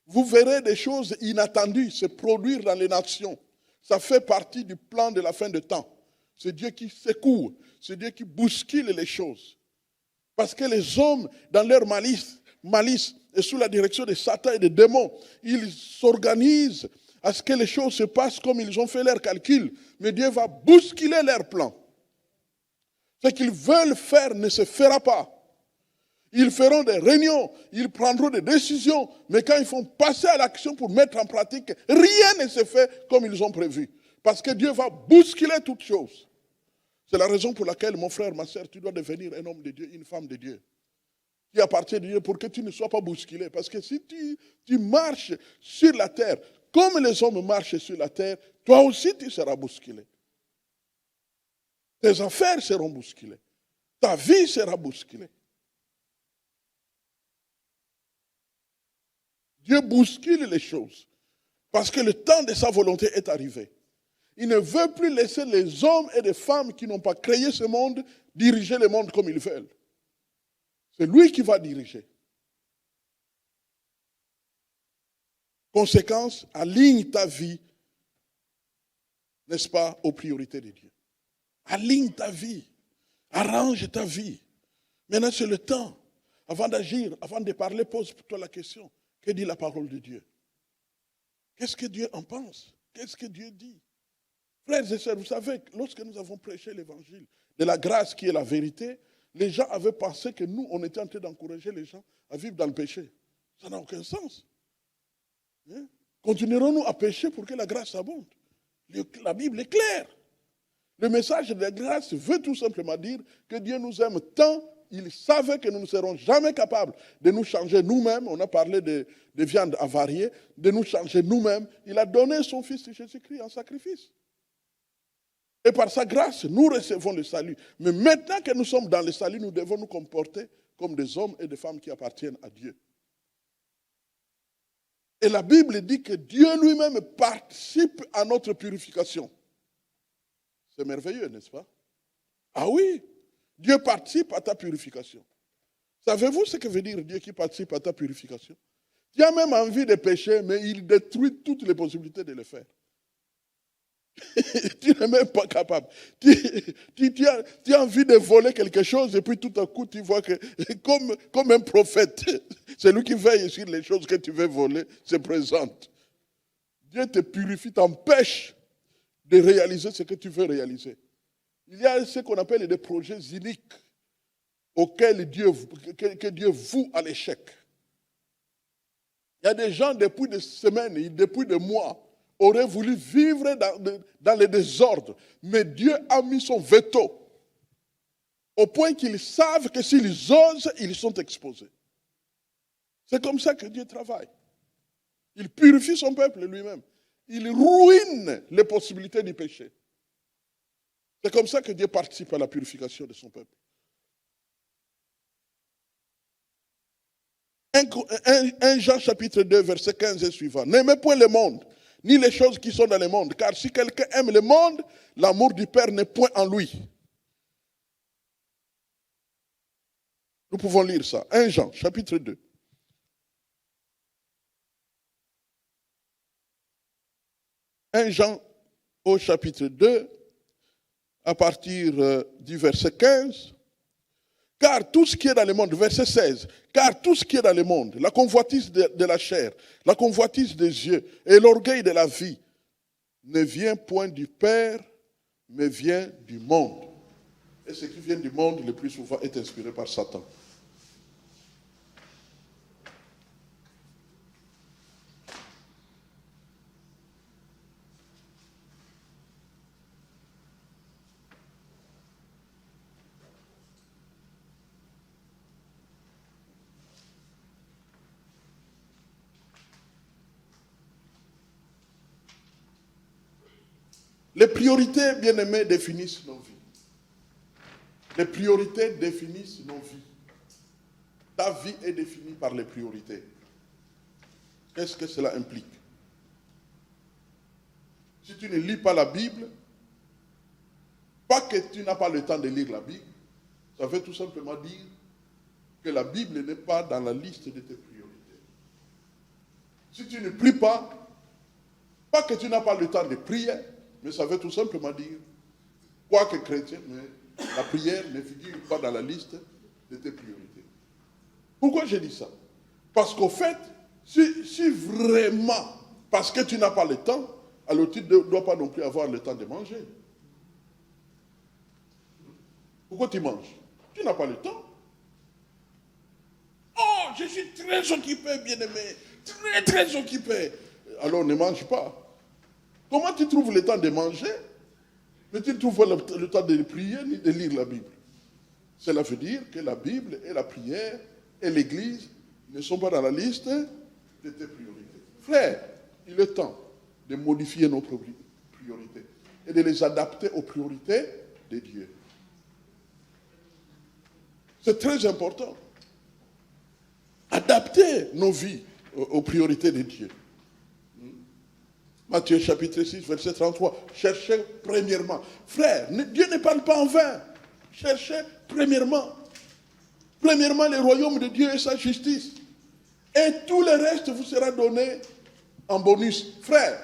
Vous verrez des choses inattendues se produire dans les nations. Ça fait partie du plan de la fin de temps. C'est Dieu qui secoue, c'est Dieu qui bouscule les choses. Parce que les hommes, dans leur malice et sous la direction de Satan et des démons, ils s'organisent à ce que les choses se passent comme ils ont fait leur calcul. Mais Dieu va bousculer leur plan. Ce qu'ils veulent faire ne se fera pas. Ils feront des réunions, ils prendront des décisions, mais quand ils font passer à l'action pour mettre en pratique, rien ne se fait comme ils ont prévu. Parce que Dieu va bousculer toutes choses. C'est la raison pour laquelle, mon frère, ma soeur, tu dois devenir un homme de Dieu, une femme de Dieu, qui appartient à Dieu pour que tu ne sois pas bousculé. Parce que si tu marches sur la terre, comme les hommes marchent sur la terre, toi aussi tu seras bousculé. Tes affaires seront bousculées. Ta vie sera bousculée. Dieu bouscule les choses parce que le temps de sa volonté est arrivé. Il ne veut plus laisser les hommes et les femmes qui n'ont pas créé ce monde diriger le monde comme ils veulent. C'est lui qui va diriger. Conséquence, aligne ta vie, n'est-ce pas, aux priorités de Dieu. Aligne ta vie, arrange ta vie. Maintenant, c'est le temps. Avant d'agir, avant de parler, pose-toi la question. Que dit la parole de Dieu? Qu'est-ce que Dieu en pense? Qu'est-ce que Dieu dit? Frères et sœurs, vous savez, lorsque nous avons prêché l'évangile de la grâce qui est la vérité, les gens avaient pensé que nous, on était en train d'encourager les gens à vivre dans le péché. Ça n'a aucun sens. Hein? Continuerons-nous à pécher pour que la grâce abonde? La Bible est claire. Le message de la grâce veut tout simplement dire que Dieu nous aime tant. Il savait que nous ne serons jamais capables de nous changer nous-mêmes. On a parlé de viande avariée, de nous changer nous-mêmes. Il a donné son Fils Jésus-Christ en sacrifice. Et par sa grâce, nous recevons le salut. Mais maintenant que nous sommes dans le salut, nous devons nous comporter comme des hommes et des femmes qui appartiennent à Dieu. Et la Bible dit que Dieu lui-même participe à notre purification. C'est merveilleux, n'est-ce pas? Ah oui! Dieu participe à ta purification. Savez-vous ce que veut dire Dieu qui participe à ta purification? Tu as même envie de pécher, mais il détruit toutes les possibilités de le faire. Tu n'es même pas capable. Tu as envie de voler quelque chose et puis tout à coup tu vois que, comme un prophète, celui qui veille sur les choses que tu veux voler se présente. Dieu te purifie, t'empêche de réaliser ce que tu veux réaliser. Il y a ce qu'on appelle des projets uniques. auquel que Dieu voue à l'échec. Il y a des gens depuis des semaines, depuis des mois, auraient voulu vivre dans le désordre, mais Dieu a mis son veto au point qu'ils savent que s'ils osent, ils sont exposés. C'est comme ça que Dieu travaille. Il purifie son peuple lui-même. Il ruine les possibilités du péché. C'est comme ça que Dieu participe à la purification de son peuple. 1 Jean chapitre 2, verset 15 et suivant. N'aimez point le monde, ni les choses qui sont dans le monde, car si quelqu'un aime le monde, l'amour du Père n'est point en lui. Nous pouvons lire ça. 1 Jean chapitre 2. 1 Jean au chapitre 2, à partir du verset 15. Car tout ce qui est dans le monde, verset 16, car tout ce qui est dans le monde, la convoitise de la chair, la convoitise des yeux et l'orgueil de la vie, ne vient point du Père, mais vient du monde. Et ce qui vient du monde, le plus souvent, est inspiré par Satan. Les priorités, bien-aimés, définissent nos vies. Les priorités définissent nos vies. Ta vie est définie par les priorités. Qu'est-ce que cela implique? Si tu ne lis pas la Bible, pas que tu n'as pas le temps de lire la Bible, ça veut tout simplement dire que la Bible n'est pas dans la liste de tes priorités. Si tu ne pries pas que tu n'as pas le temps de prier, mais ça veut tout simplement dire, quoique chrétien, mais la prière ne figure pas dans la liste de tes priorités. Pourquoi je dis ça? Parce qu'au fait, si vraiment, parce que tu n'as pas le temps, alors tu ne dois pas non plus avoir le temps de manger. Pourquoi tu manges? Tu n'as pas le temps. Oh, je suis très occupé, bien-aimé, très, très occupé. Alors ne mange pas. Comment tu trouves le temps de manger, mais tu ne trouves pas le temps de prier ni de lire la Bible? Cela veut dire que la Bible et la prière et l'Église ne sont pas dans la liste de tes priorités. Frère, il est temps de modifier nos priorités et de les adapter aux priorités de Dieu. C'est très important. Adapter nos vies aux priorités de Dieu. Matthieu chapitre 6, verset 33. Cherchez premièrement. Frère, Dieu ne parle pas en vain. Cherchez premièrement. Premièrement, le royaume de Dieu et sa justice. Et tout le reste vous sera donné en bonus. Frère,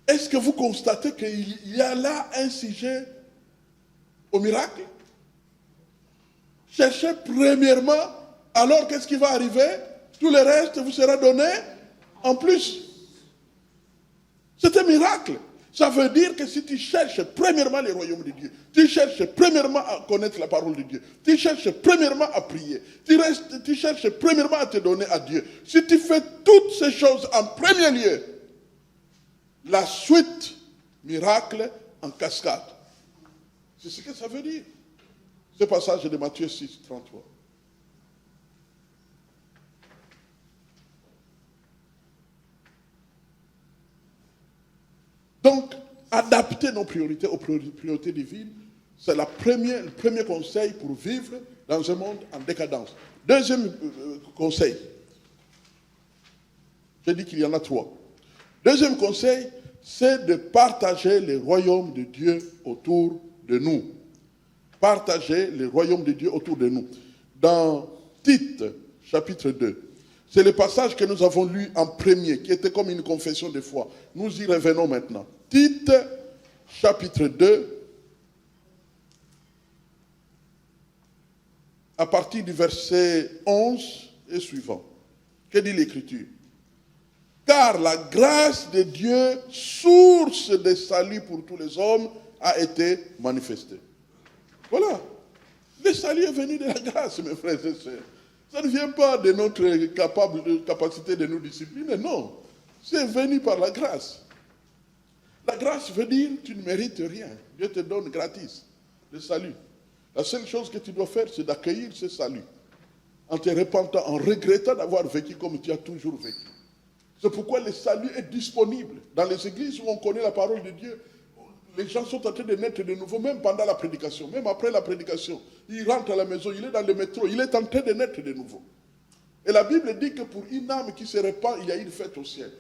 est-ce que vous constatez qu'il y a là un sujet au miracle? Cherchez premièrement, alors qu'est-ce qui va arriver? Tout le reste vous sera donné en plus. C'est un miracle. Ça veut dire que si tu cherches premièrement le royaume de Dieu, tu cherches premièrement à connaître la parole de Dieu, tu cherches premièrement à prier, tu cherches premièrement à te donner à Dieu. Si tu fais toutes ces choses en premier lieu, la suite, miracle en cascade. C'est ce que ça veut dire. Ce passage de Matthieu 6, 33. Donc, adapter nos priorités aux priorités divines, c'est le premier conseil pour vivre dans un monde en décadence. Deuxième conseil, j'ai dit qu'il y en a 3. Deuxième conseil, c'est de partager le royaume de Dieu autour de nous. Partager le royaume de Dieu autour de nous. Dans Tite, chapitre 2, c'est le passage que nous avons lu en premier, qui était comme une confession de foi. Nous y revenons maintenant. Tite, chapitre 2, à partir du verset 11 et suivant. Que dit l'Écriture? Car la grâce de Dieu, source de salut pour tous les hommes, a été manifestée. Voilà. Le salut est venu de la grâce, mes frères et sœurs. Ça ne vient pas de notre capacité de nous discipliner, non. C'est venu par la grâce. La grâce veut dire que tu ne mérites rien. Dieu te donne gratis le salut. La seule chose que tu dois faire, c'est d'accueillir ce salut. En te repentant, en regrettant d'avoir vécu comme tu as toujours vécu. C'est pourquoi le salut est disponible. Dans les églises où on connaît la parole de Dieu, les gens sont en train de naître de nouveau, même pendant la prédication, même après la prédication. Il rentre à la maison, il est dans le métro, il est en train de naître de nouveau. Et la Bible dit que pour une âme qui se répand, il y a une fête au ciel.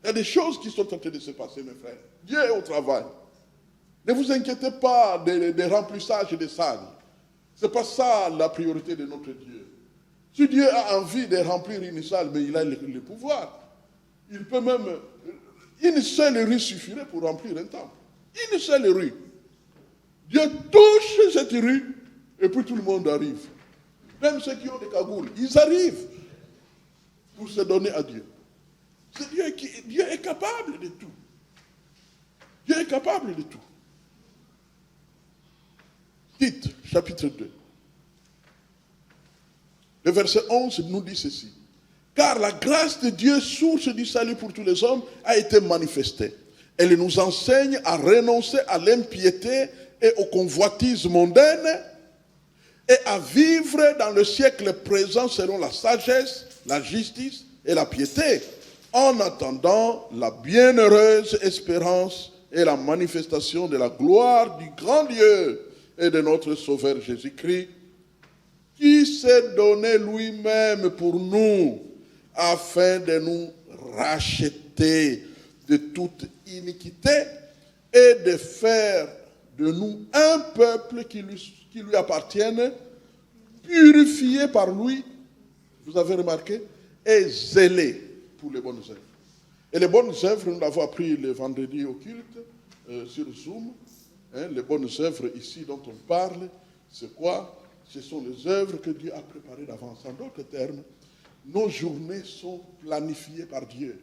Il y a des choses qui sont en train de se passer, mes frères. Dieu est au travail. Ne vous inquiétez pas des remplissages des salles. Ce n'est pas ça la priorité de notre Dieu. Si Dieu a envie de remplir une salle, mais il a le pouvoir. Il peut même... Une seule rue suffirait pour remplir un temple. Une seule rue. Dieu touche cette rue et puis tout le monde arrive. Même ceux qui ont des cagoules, ils arrivent pour se donner à Dieu. C'est Dieu est capable de tout. Dieu est capable de tout. Tite, chapitre 2. Le verset 11 nous dit ceci. Car la grâce de Dieu, source du salut pour tous les hommes, a été manifestée. Elle nous enseigne à renoncer à l'impiété et aux convoitises mondaines et à vivre dans le siècle présent selon la sagesse, la justice et la piété, en attendant la bienheureuse espérance et la manifestation de la gloire du grand Dieu et de notre Sauveur Jésus-Christ, qui s'est donné lui-même pour nous, afin de nous racheter de toute iniquité et de faire de nous un peuple qui lui appartienne, purifié par lui, vous avez remarqué, et zélé pour les bonnes œuvres. Et les bonnes œuvres, nous l'avons appris le vendredi au culte sur Zoom. Les bonnes œuvres ici dont on parle, c'est quoi? Ce sont les œuvres que Dieu a préparées d'avance. En d'autres termes, nos journées sont planifiées par Dieu.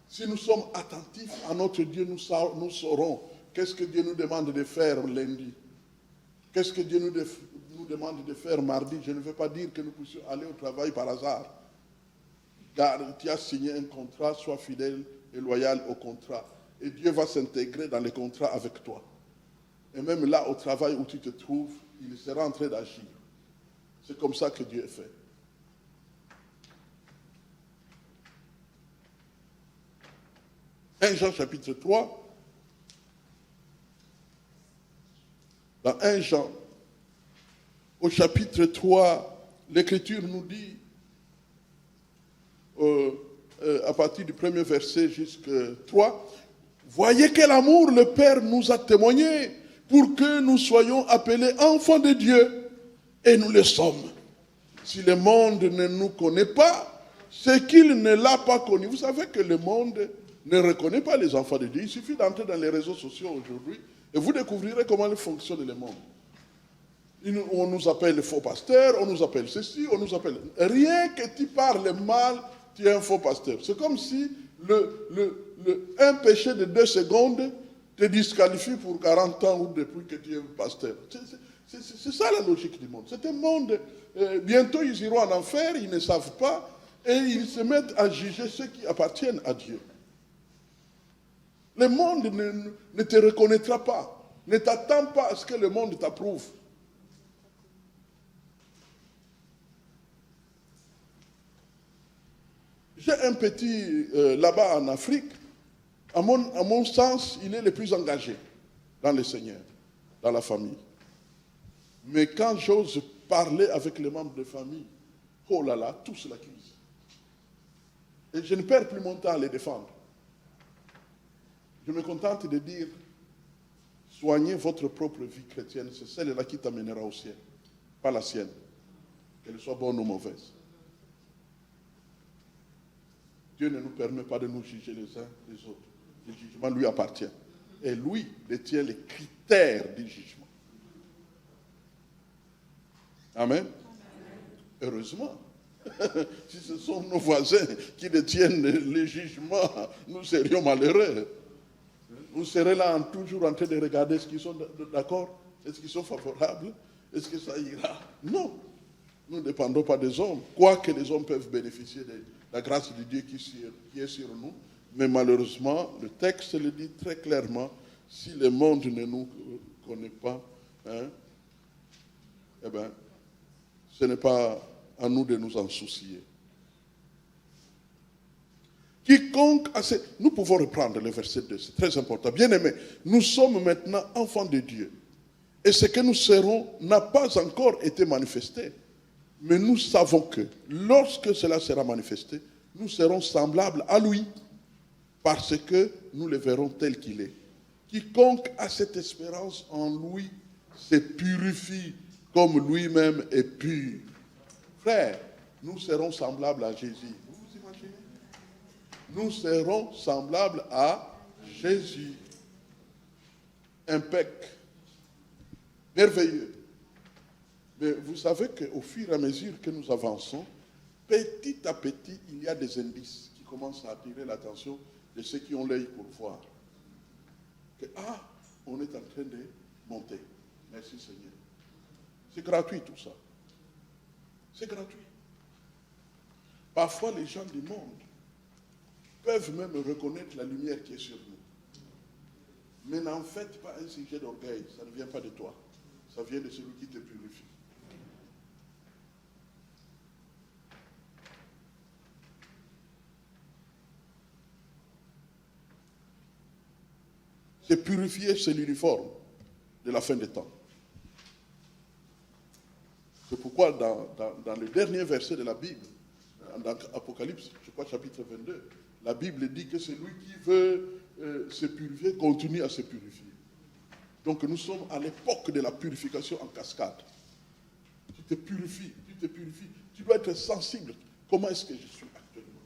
Si nous sommes attentifs à notre Dieu, nous saurons qu'est-ce que Dieu nous demande de faire lundi. Qu'est-ce que Dieu nous demande de faire mardi. Je ne veux pas dire que nous puissions aller au travail par hasard. Car tu as signé un contrat, sois fidèle et loyal au contrat. Et Dieu va s'intégrer dans le contrat avec toi. Et même là, au travail où tu te trouves, il sera en train d'agir. C'est comme ça que Dieu est fait. Jean chapitre 3, dans 1 Jean, au chapitre 3, l'Écriture nous dit, à partir du premier verset jusqu'à 3, « Voyez quel amour le Père nous a témoigné pour que nous soyons appelés enfants de Dieu, et nous le sommes. Si le monde ne nous connaît pas, c'est qu'il ne l'a pas connu. » Vous savez que le monde ne reconnaît pas les enfants de Dieu. Il suffit d'entrer dans les réseaux sociaux aujourd'hui et vous découvrirez comment fonctionne le monde. On nous appelle faux pasteur, on nous appelle ceci, on nous appelle... Rien que tu parles mal, tu es un faux pasteur. C'est comme si un péché de 2 secondes te disqualifie pour 40 ans ou depuis que tu es pasteur. C'est ça la logique du monde. C'est un monde, bientôt ils iront en enfer, ils ne savent pas, et ils se mettent à juger ceux qui appartiennent à Dieu. Le monde ne te reconnaîtra pas. Ne t'attends pas à ce que le monde t'approuve. J'ai un petit là-bas en Afrique. À mon sens, il est le plus engagé dans le Seigneur, dans la famille. Mais quand j'ose parler avec les membres de famille, oh là là, tous l'accusent. Et je ne perds plus mon temps à les défendre. Je me contente de dire, soignez votre propre vie chrétienne, c'est celle-là qui t'amènera au ciel, pas la sienne, qu'elle soit bonne ou mauvaise. Dieu ne nous permet pas de nous juger les uns les autres. Le jugement lui appartient. Et lui détient les critères du jugement. Amen. Heureusement. Si ce sont nos voisins qui détiennent les jugements, nous serions malheureux. Vous serez là toujours en train de regarder ce qu'ils sont d'accord. Est-ce qu'ils sont favorables? Est-ce que ça ira? Non. Nous ne dépendons pas des hommes. Quoique les hommes peuvent bénéficier de la grâce de Dieu qui est sur nous. Mais malheureusement, le texte le dit très clairement, si le monde ne nous connaît pas, hein, eh bien, ce n'est pas à nous de nous en soucier. Quiconque a Nous pouvons reprendre le verset 2, c'est très important. Bien-aimés, nous sommes maintenant enfants de Dieu. Et ce que nous serons n'a pas encore été manifesté. Mais nous savons que lorsque cela sera manifesté, nous serons semblables à lui, parce que nous le verrons tel qu'il est. Quiconque a cette espérance en lui se purifie comme lui-même est pur. Frère, nous serons semblables à Jésus. Vous vous imaginez? Nous serons semblables à Jésus. Impec. Merveilleux. Mais vous savez qu'au fur et à mesure que nous avançons, petit à petit, il y a des indices qui commencent à attirer l'attention de ceux qui ont l'œil pour voir. Que, on est en train de monter. Merci Seigneur. C'est gratuit tout ça. C'est gratuit. Parfois, les gens du monde peuvent même reconnaître la lumière qui est sur nous. Mais n'en faites pas un sujet d'orgueil. Ça ne vient pas de toi. Ça vient de celui qui te purifie. Se purifier, c'est l'uniforme de la fin des temps. C'est pourquoi dans le dernier verset de la Bible, dans Apocalypse, je crois chapitre 22, la Bible dit que celui qui veut se purifier continue à se purifier. Donc nous sommes à l'époque de la purification en cascade. Tu te purifies, tu dois être sensible. Comment est-ce que je suis actuellement?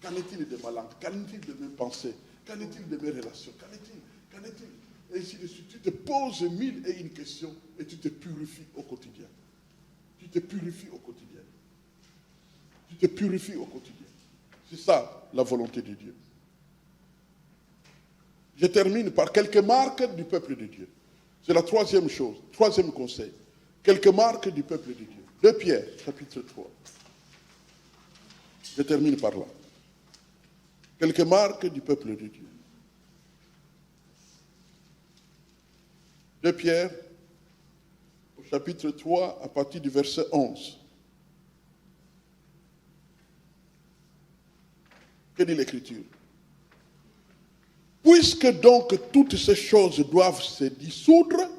Qu'en est-il de ma langue? Qu'en est-il de mes pensées? Qu'en est-il de mes relations? Qu'en est-il? Et ainsi de suite. Tu te poses 1001 questions et tu te purifies au quotidien. Tu te purifies au quotidien. Tu te purifies au quotidien. C'est ça la volonté de Dieu. Je termine par quelques marques du peuple de Dieu. C'est la troisième chose, troisième conseil. Quelques marques du peuple de Dieu. 2 Pierre, chapitre 3. Je termine par là. Quelques marques du peuple de Dieu. 2 Pierre, au chapitre 3, à partir du verset 11. Que dit l'Écriture? Puisque donc toutes ces choses doivent se dissoudre,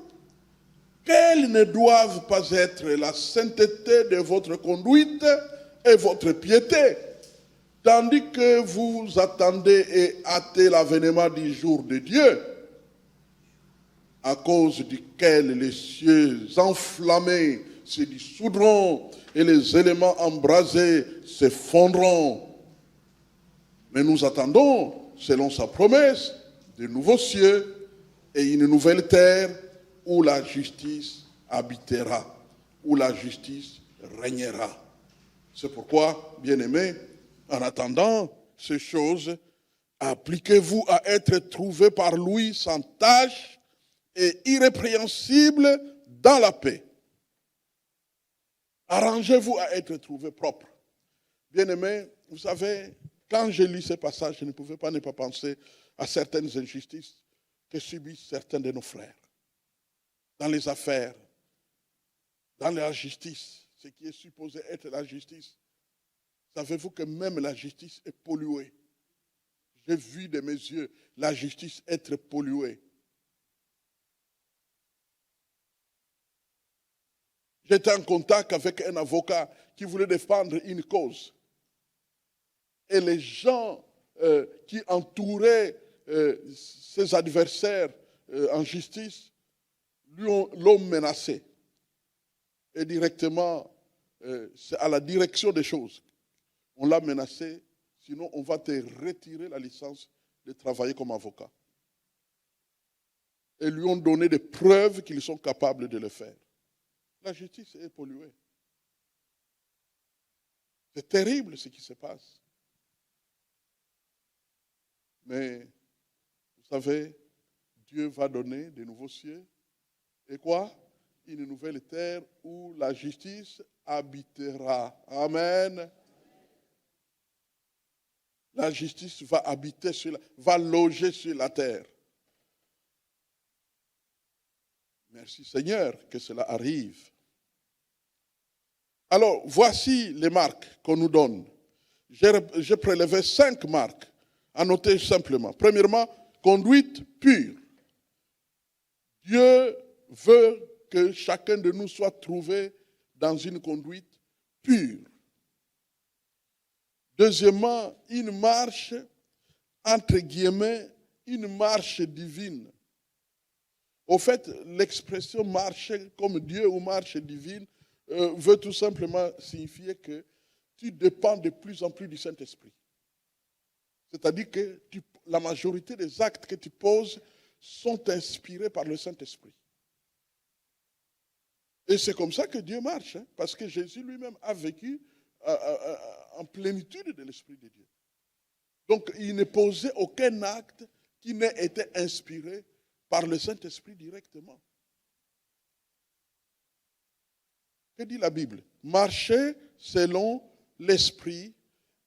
quelles ne doivent pas être la sainteté de votre conduite et votre piété, tandis que vous attendez et hâtez l'avènement du jour de Dieu, à cause duquel les cieux enflammés se dissoudront et les éléments embrasés se fondront. Mais nous attendons, selon sa promesse, de nouveaux cieux et une nouvelle terre où la justice habitera, où la justice régnera. C'est pourquoi, bien-aimés, en attendant ces choses, appliquez-vous à être trouvés par lui sans tache et irrépréhensible dans la paix. Arrangez-vous à être trouvés propres. Bien-aimés, vous savez, quand je lis ces passages, je ne pouvais pas ne pas penser à certaines injustices que subissent certains de nos frères. Dans les affaires, dans la justice, ce qui est supposé être la justice. Savez-vous que même la justice est polluée? J'ai vu de mes yeux la justice être polluée. J'étais en contact avec un avocat qui voulait défendre une cause. Et les gens qui entouraient ses adversaires en justice l'ont menacé. Et directement, c'est à la direction des choses. On l'a menacé, sinon on va te retirer la licence de travailler comme avocat. Et lui ont donné des preuves qu'ils sont capables de le faire. La justice est polluée. C'est terrible ce qui se passe. Mais, vous savez, Dieu va donner de nouveaux cieux Et quoi? Une nouvelle terre où la justice habitera. Amen. La justice va habiter va loger sur la terre. Merci Seigneur que cela arrive. Alors, voici les marques qu'on nous donne. J'ai prélevé 5 marques, à noter simplement. Premièrement, conduite pure. Dieu veut que chacun de nous soit trouvé dans une conduite pure. Deuxièmement, une marche, entre guillemets, une marche divine. Au fait, l'expression marcher comme Dieu ou marche divine veut tout simplement signifier que tu dépends de plus en plus du Saint-Esprit. C'est-à-dire que la majorité des actes que tu poses sont inspirés par le Saint-Esprit. Et c'est comme ça que Dieu marche, hein, parce que Jésus lui-même a vécu en plénitude de l'Esprit de Dieu. Donc, il ne posait aucun acte qui n'ait été inspiré par le Saint-Esprit directement. Que dit la Bible? Marchez selon l'Esprit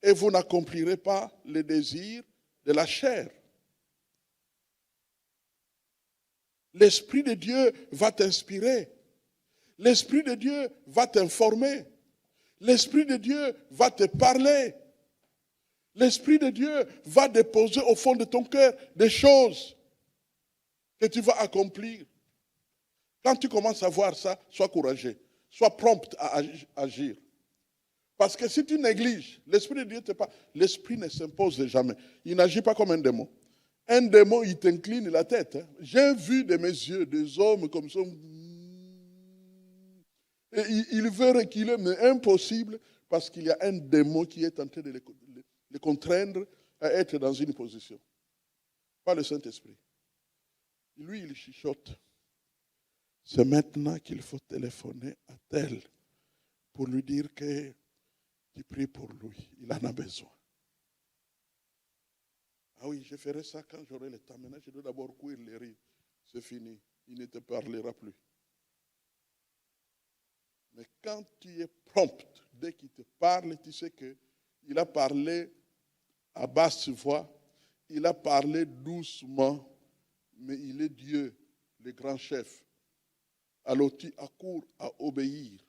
et vous n'accomplirez pas les désirs de la chair. L'Esprit de Dieu va t'inspirer. L'Esprit de Dieu va t'informer. L'Esprit de Dieu va te parler. L'Esprit de Dieu va déposer au fond de ton cœur des choses que tu vas accomplir. Quand tu commences à voir ça, sois courageux. Sois prompt à agir. Parce que si tu négliges, l'Esprit de Dieu te parle. L'Esprit ne s'impose jamais. Il n'agit pas comme un démon. Un démon, il t'incline la tête. Hein. J'ai vu de mes yeux des hommes comme ça. Et il veut reculer, mais impossible, parce qu'il y a un démon qui est en train de les contraindre à être dans une position. Pas le Saint-Esprit. Lui, il chuchote. C'est maintenant qu'il faut téléphoner à tel pour lui dire que tu pries pour lui. Il en a besoin. Ah oui, je ferai ça quand j'aurai le temps. Maintenant, je dois d'abord courir les riz. C'est fini. Il ne te parlera plus. Mais quand tu es prompt, dès qu'il te parle, tu sais qu'il a parlé à basse voix, il a parlé doucement, mais il est Dieu, le grand chef. Alors tu accours à obéir.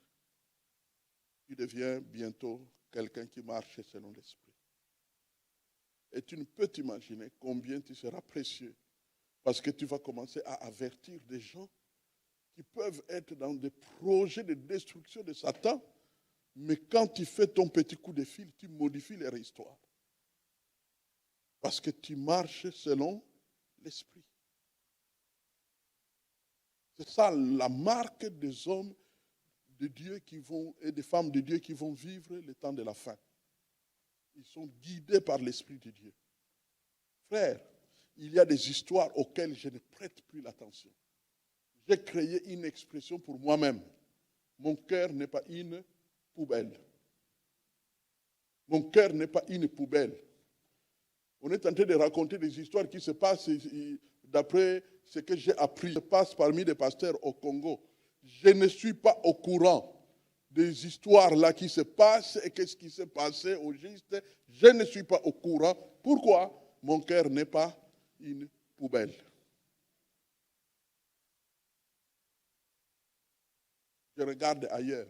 Tu deviens bientôt quelqu'un qui marche selon l'Esprit. Et tu ne peux t'imaginer combien tu seras précieux, parce que tu vas commencer à avertir des gens qui peuvent être dans des projets de destruction de Satan, mais quand tu fais ton petit coup de fil, tu modifies leur histoire. Parce que tu marches selon l'Esprit. C'est ça la marque des hommes de Dieu et des femmes de Dieu qui vont vivre le temps de la fin. Ils sont guidés par l'Esprit de Dieu. Frère, il y a des histoires auxquelles je ne prête plus l'attention. J'ai créé une expression pour moi-même. Mon cœur n'est pas une poubelle. Mon cœur n'est pas une poubelle. On est en train de raconter des histoires qui se passent d'après ce que j'ai appris. Se passe parmi des pasteurs au Congo. Je ne suis pas au courant des histoires là qui se passent et qu'est-ce qui s'est passé au juste. Je ne suis pas au courant. Pourquoi? Mon cœur n'est pas une poubelle. Je regarde ailleurs.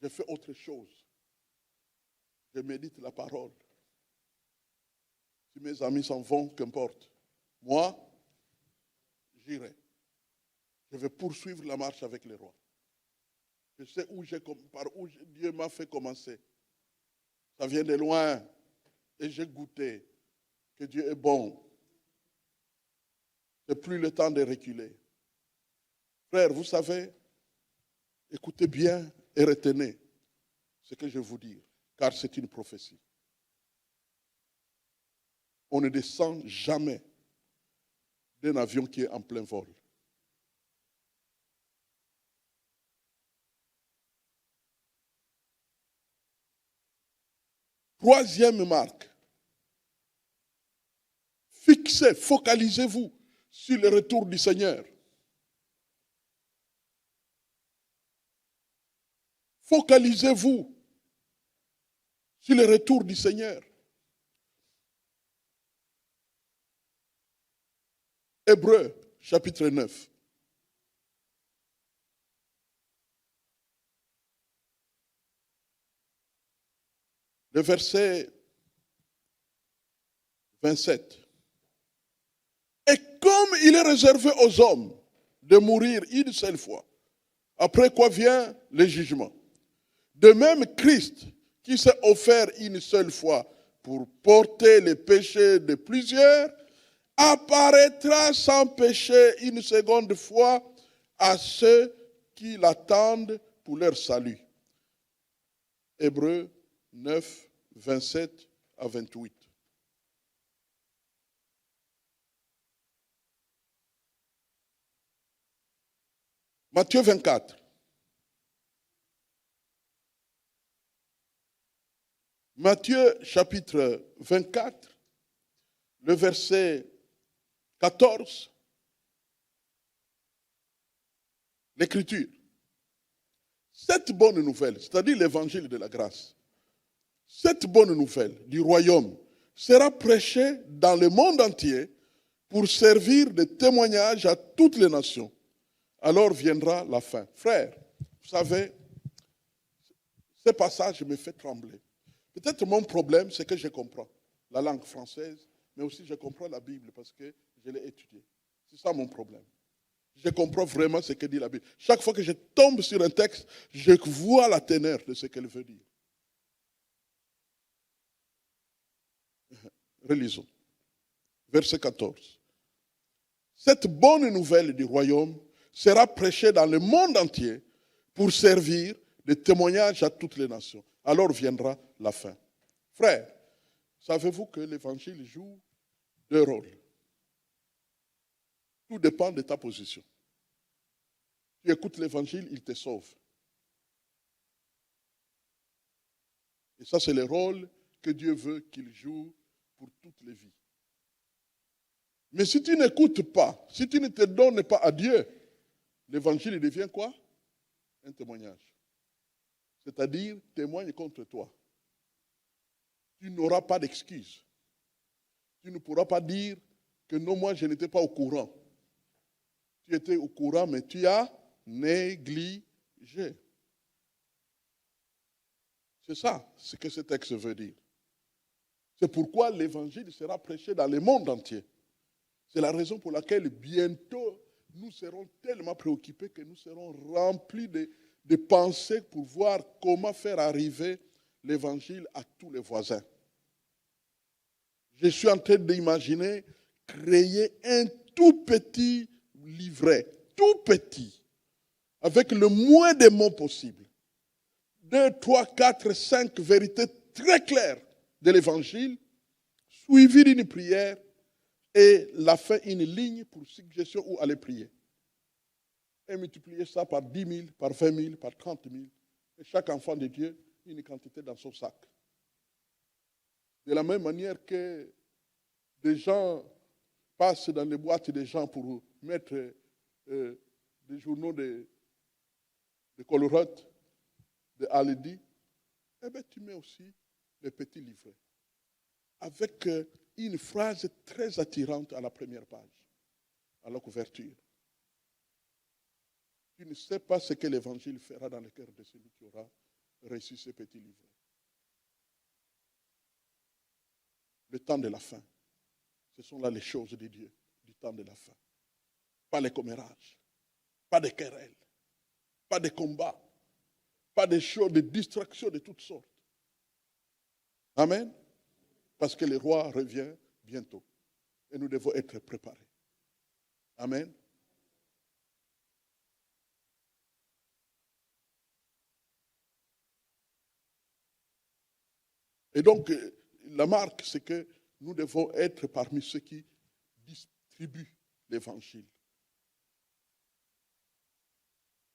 Je fais autre chose. Je médite la parole. Si mes amis s'en vont, qu'importe. Moi, j'irai. Je vais poursuivre la marche avec les rois. Je sais par où Dieu m'a fait commencer. Ça vient de loin. Et j'ai goûté que Dieu est bon. Ce n'est plus le temps de reculer. Frère, vous savez, écoutez bien et retenez ce que je vais vous dire, car c'est une prophétie. On ne descend jamais d'un avion qui est en plein vol. Troisième marque. Focalisez-vous sur le retour du Seigneur. Focalisez-vous sur le retour du Seigneur. Hébreux, chapitre 9. Le verset 27. Et comme il est réservé aux hommes de mourir une seule fois, après quoi vient le jugement. De même, Christ, qui s'est offert une seule fois pour porter les péchés de plusieurs, apparaîtra sans péché une seconde fois à ceux qui l'attendent pour leur salut. Hébreux 9, 27 à 28. Matthieu 24. Matthieu chapitre 24, le verset 14, l'Écriture. Cette bonne nouvelle, c'est-à-dire l'évangile de la grâce, cette bonne nouvelle du royaume sera prêchée dans le monde entier pour servir de témoignage à toutes les nations. Alors viendra la fin. Frères, vous savez, ce passage me fait trembler. Peut-être mon problème, c'est que je comprends la langue française, mais aussi je comprends la Bible parce que je l'ai étudiée. C'est ça mon problème. Je comprends vraiment ce que dit la Bible. Chaque fois que je tombe sur un texte, je vois la teneur de ce qu'elle veut dire. Relisons. Verset 14. Cette bonne nouvelle du royaume sera prêchée dans le monde entier pour servir de témoignage à toutes les nations. Alors viendra la fin. Frères, savez-vous que l'évangile joue deux rôles? Tout dépend de ta position. Tu écoutes l'évangile, il te sauve. Et ça, c'est le rôle que Dieu veut qu'il joue pour toutes les vies. Mais si tu n'écoutes pas, si tu ne te donnes pas à Dieu, l'évangile devient quoi? Un témoignage. C'est-à-dire, témoigne contre toi. Tu n'auras pas d'excuse. Tu ne pourras pas dire que non, moi je n'étais pas au courant. Tu étais au courant, mais tu as négligé. C'est ça ce que ce texte veut dire. C'est pourquoi l'évangile sera prêché dans le monde entier. C'est la raison pour laquelle bientôt nous serons tellement préoccupés que nous serons remplis de pensées pour voir comment faire arriver l'évangile à tous les voisins. Je suis en train d'imaginer créer un tout petit livret, tout petit, avec le moins de mots possible. 2, 3, 4, 5 vérités très claires de l'évangile, suivies d'une prière et la fin, une ligne pour suggestion où aller prier. Et multiplier ça par 10 000, par 20 000, par 30 000. Et chaque enfant de Dieu, une quantité dans son sac. De la même manière que des gens passent dans les boîtes des gens pour mettre des journaux de Colorado, de Aledi, eh bien tu mets aussi les petits livrets. Avec une phrase très attirante à la première page, à la couverture. Tu ne sais pas ce que l'évangile fera dans le cœur de celui qui aura reçu ces petits livrets. Le temps de la fin. Ce sont là les choses de Dieu, du temps de la fin. Pas les commérages, pas de querelles, pas de combats, pas de choses, de distractions de toutes sortes. Amen. Parce que le roi revient bientôt. Et nous devons être préparés. Amen. Et donc, la marque, c'est que nous devons être parmi ceux qui distribuent l'évangile.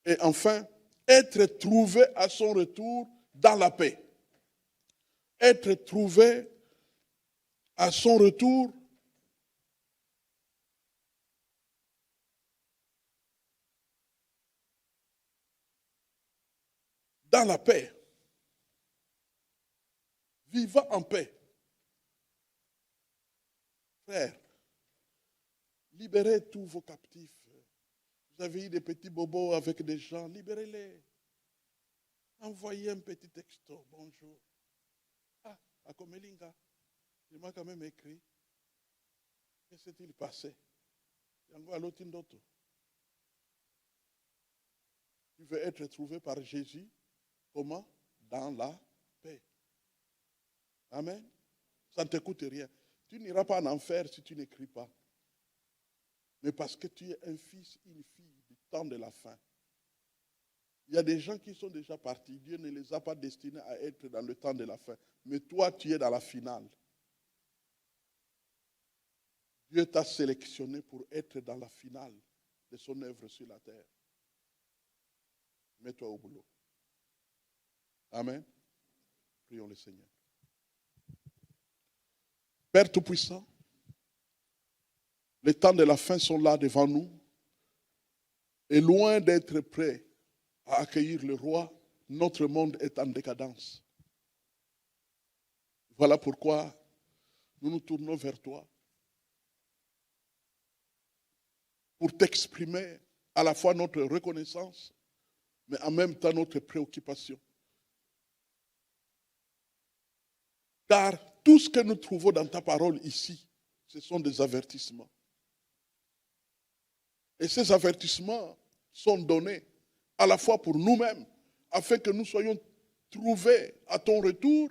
Et enfin, être trouvé à son retour dans la paix. Être trouvé à son retour dans la paix, vivant en paix. Frère, libérez tous vos captifs. Vous avez eu des petits bobos avec des gens, libérez-les. Envoyez un petit texto, bonjour. Ah, à Komelinga, il m'a quand même écrit. Que s'est-il passé? Tu veux être trouvé par Jésus, comment? Dans la paix. Amen. Ça ne te coûte rien. Tu n'iras pas en enfer si tu n'écris pas. Mais parce que tu es un fils, une fille du temps de la fin. Il y a des gens qui sont déjà partis. Dieu ne les a pas destinés à être dans le temps de la fin. Mais toi, tu es dans la finale. Dieu t'a sélectionné pour être dans la finale de son œuvre sur la terre. Mets-toi au boulot. Amen. Prions le Seigneur. Père Tout-Puissant, les temps de la fin sont là devant nous. Et loin d'être prêts à accueillir le roi, notre monde est en décadence. Voilà pourquoi nous nous tournons vers toi pour t'exprimer à la fois notre reconnaissance, mais en même temps notre préoccupation. Car tout ce que nous trouvons dans ta parole ici, ce sont des avertissements. Et ces avertissements sont donnés à la fois pour nous-mêmes, afin que nous soyons trouvés à ton retour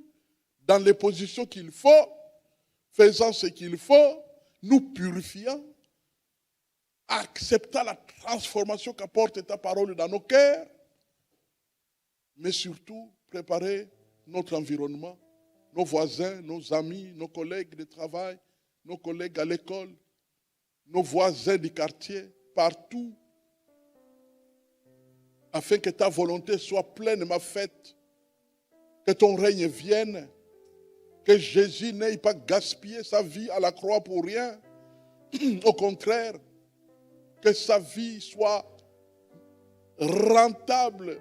dans les positions qu'il faut, faisant ce qu'il faut, nous purifiant, acceptant la transformation qu'apporte ta parole dans nos cœurs, mais surtout préparer notre environnement, nos voisins, nos amis, nos collègues de travail, nos collègues à l'école, nos voisins du quartier, partout, afin que ta volonté soit pleinement faite, que ton règne vienne, que Jésus n'ait pas gaspillé sa vie à la croix pour rien. Au contraire, que sa vie soit rentable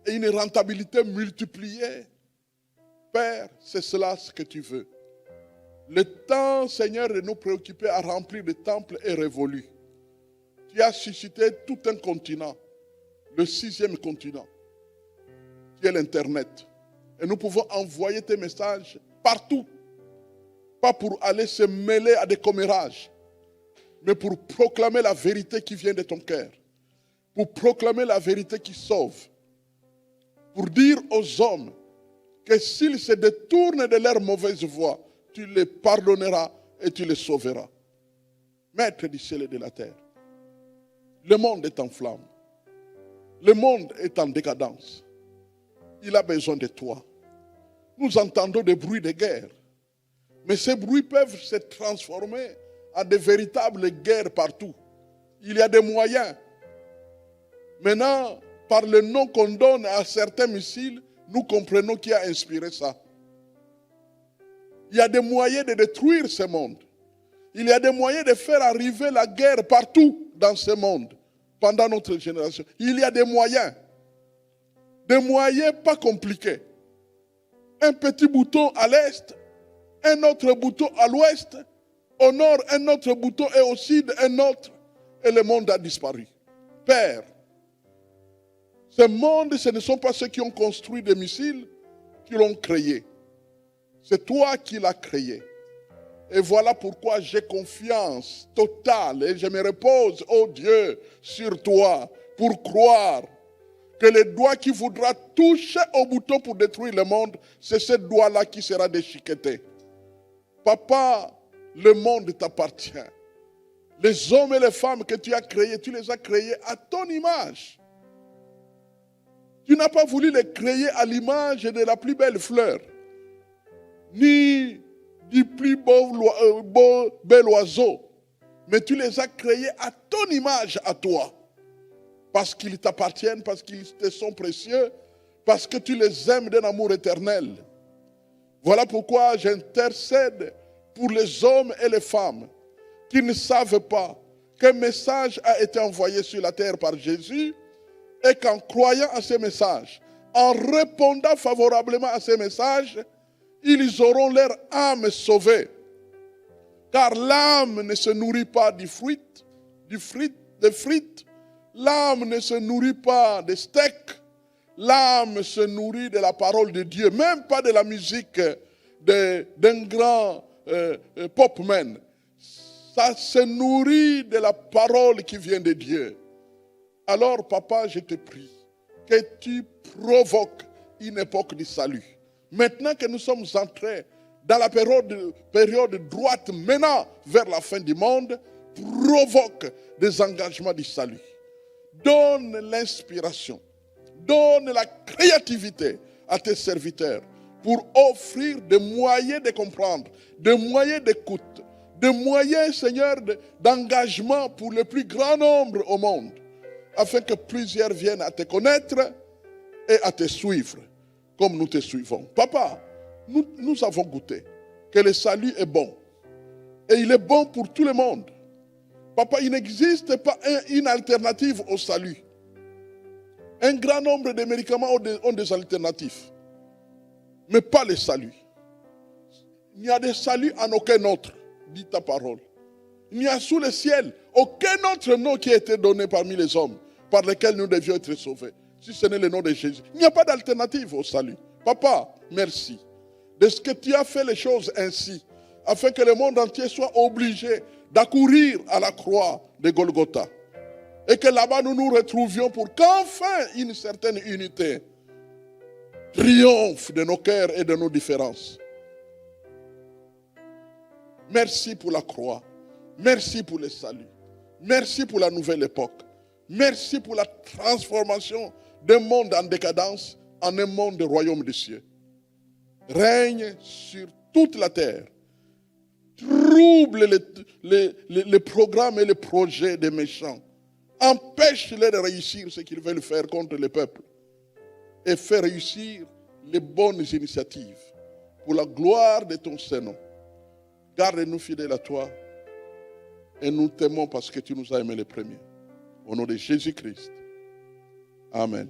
et une rentabilité multipliée. Père, c'est cela ce que tu veux. Le temps, Seigneur, de nous préoccuper à remplir le temple est révolu. Tu as suscité tout un continent, le 6e continent, qui est l'Internet. Et nous pouvons envoyer tes messages partout. Pas pour aller se mêler à des commérages, mais pour proclamer la vérité qui vient de ton cœur. Pour proclamer la vérité qui sauve. Pour dire aux hommes que s'ils se détournent de leur mauvaise voie, tu les pardonneras et tu les sauveras. Maître du ciel et de la terre, le monde est en flammes. Le monde est en décadence. Il a besoin de toi. Nous entendons des bruits de guerre. Mais ces bruits peuvent se transformer en de véritables guerres partout. Il y a des moyens. Maintenant, par le nom qu'on donne à certains missiles, nous comprenons qui a inspiré ça. Il y a des moyens de détruire ce monde. Il y a des moyens de faire arriver la guerre partout dans ce monde, pendant notre génération. Il y a des moyens pas compliqués. Un petit bouton à l'est, un autre bouton à l'ouest, au nord un autre bouton et au sud un autre, et le monde a disparu. Père, ce monde, ce ne sont pas ceux qui ont construit des missiles qui l'ont créé. C'est toi qui l'as créé. Et voilà pourquoi j'ai confiance totale et je me repose, oh Dieu, sur toi pour croire que le doigt qui voudra toucher au bouton pour détruire le monde, c'est ce doigt-là qui sera déchiqueté. Papa, le monde t'appartient. Les hommes et les femmes que tu as créés, tu les as créés à ton image. Tu n'as pas voulu les créer à l'image de la plus belle fleur, ni du plus bel oiseau, mais tu les as créés à ton image, à toi. Parce qu'ils t'appartiennent, parce qu'ils te sont précieux, parce que tu les aimes d'un amour éternel. Voilà pourquoi j'intercède pour les hommes et les femmes qui ne savent pas qu'un message a été envoyé sur la terre par Jésus et qu'en croyant à ces messages, en répondant favorablement à ces messages, ils auront leur âme sauvée. Car l'âme ne se nourrit pas des frites. L'âme ne se nourrit pas des steaks. L'âme se nourrit de la parole de Dieu, même pas de la musique d'un grand popman. Ça se nourrit de la parole qui vient de Dieu. Alors, papa, je te prie que tu provoques une époque du salut. Maintenant que nous sommes entrés dans la période droite menant vers la fin du monde, provoque des engagements du salut. Donne l'inspiration, donne la créativité à tes serviteurs pour offrir des moyens de comprendre, des moyens d'écoute, des moyens, Seigneur, d'engagement pour le plus grand nombre au monde, afin que plusieurs viennent à te connaître et à te suivre, comme nous te suivons. Papa, nous avons goûté que le salut est bon. Et il est bon pour tout le monde. Papa, il n'existe pas une alternative au salut. Un grand nombre de médicaments ont des alternatives. Mais pas le salut. Il n'y a de salut en aucun autre, dit ta parole. Il n'y a sous le ciel aucun autre nom qui a été donné parmi les hommes par lesquels nous devions être sauvés, si ce n'est le nom de Jésus. Il n'y a pas d'alternative au salut. Papa, merci de ce que tu as fait les choses ainsi, afin que le monde entier soit obligé d'accourir à la croix de Golgotha. Et que là-bas nous nous retrouvions pour qu'enfin une certaine unité triomphe de nos cœurs et de nos différences. Merci pour la croix. Merci pour le salut. Merci pour la nouvelle époque. Merci pour la transformation d'un monde en décadence en un monde du royaume des cieux. Règne sur toute la terre. Trouble les programmes et les projets des méchants. Empêche-les de réussir ce qu'ils veulent faire contre le peuple. Et fais réussir les bonnes initiatives pour la gloire de ton Saint-Nom. Garde-nous fidèles à toi. Et nous t'aimons parce que tu nous as aimés les premiers. Au nom de Jésus-Christ. Amen.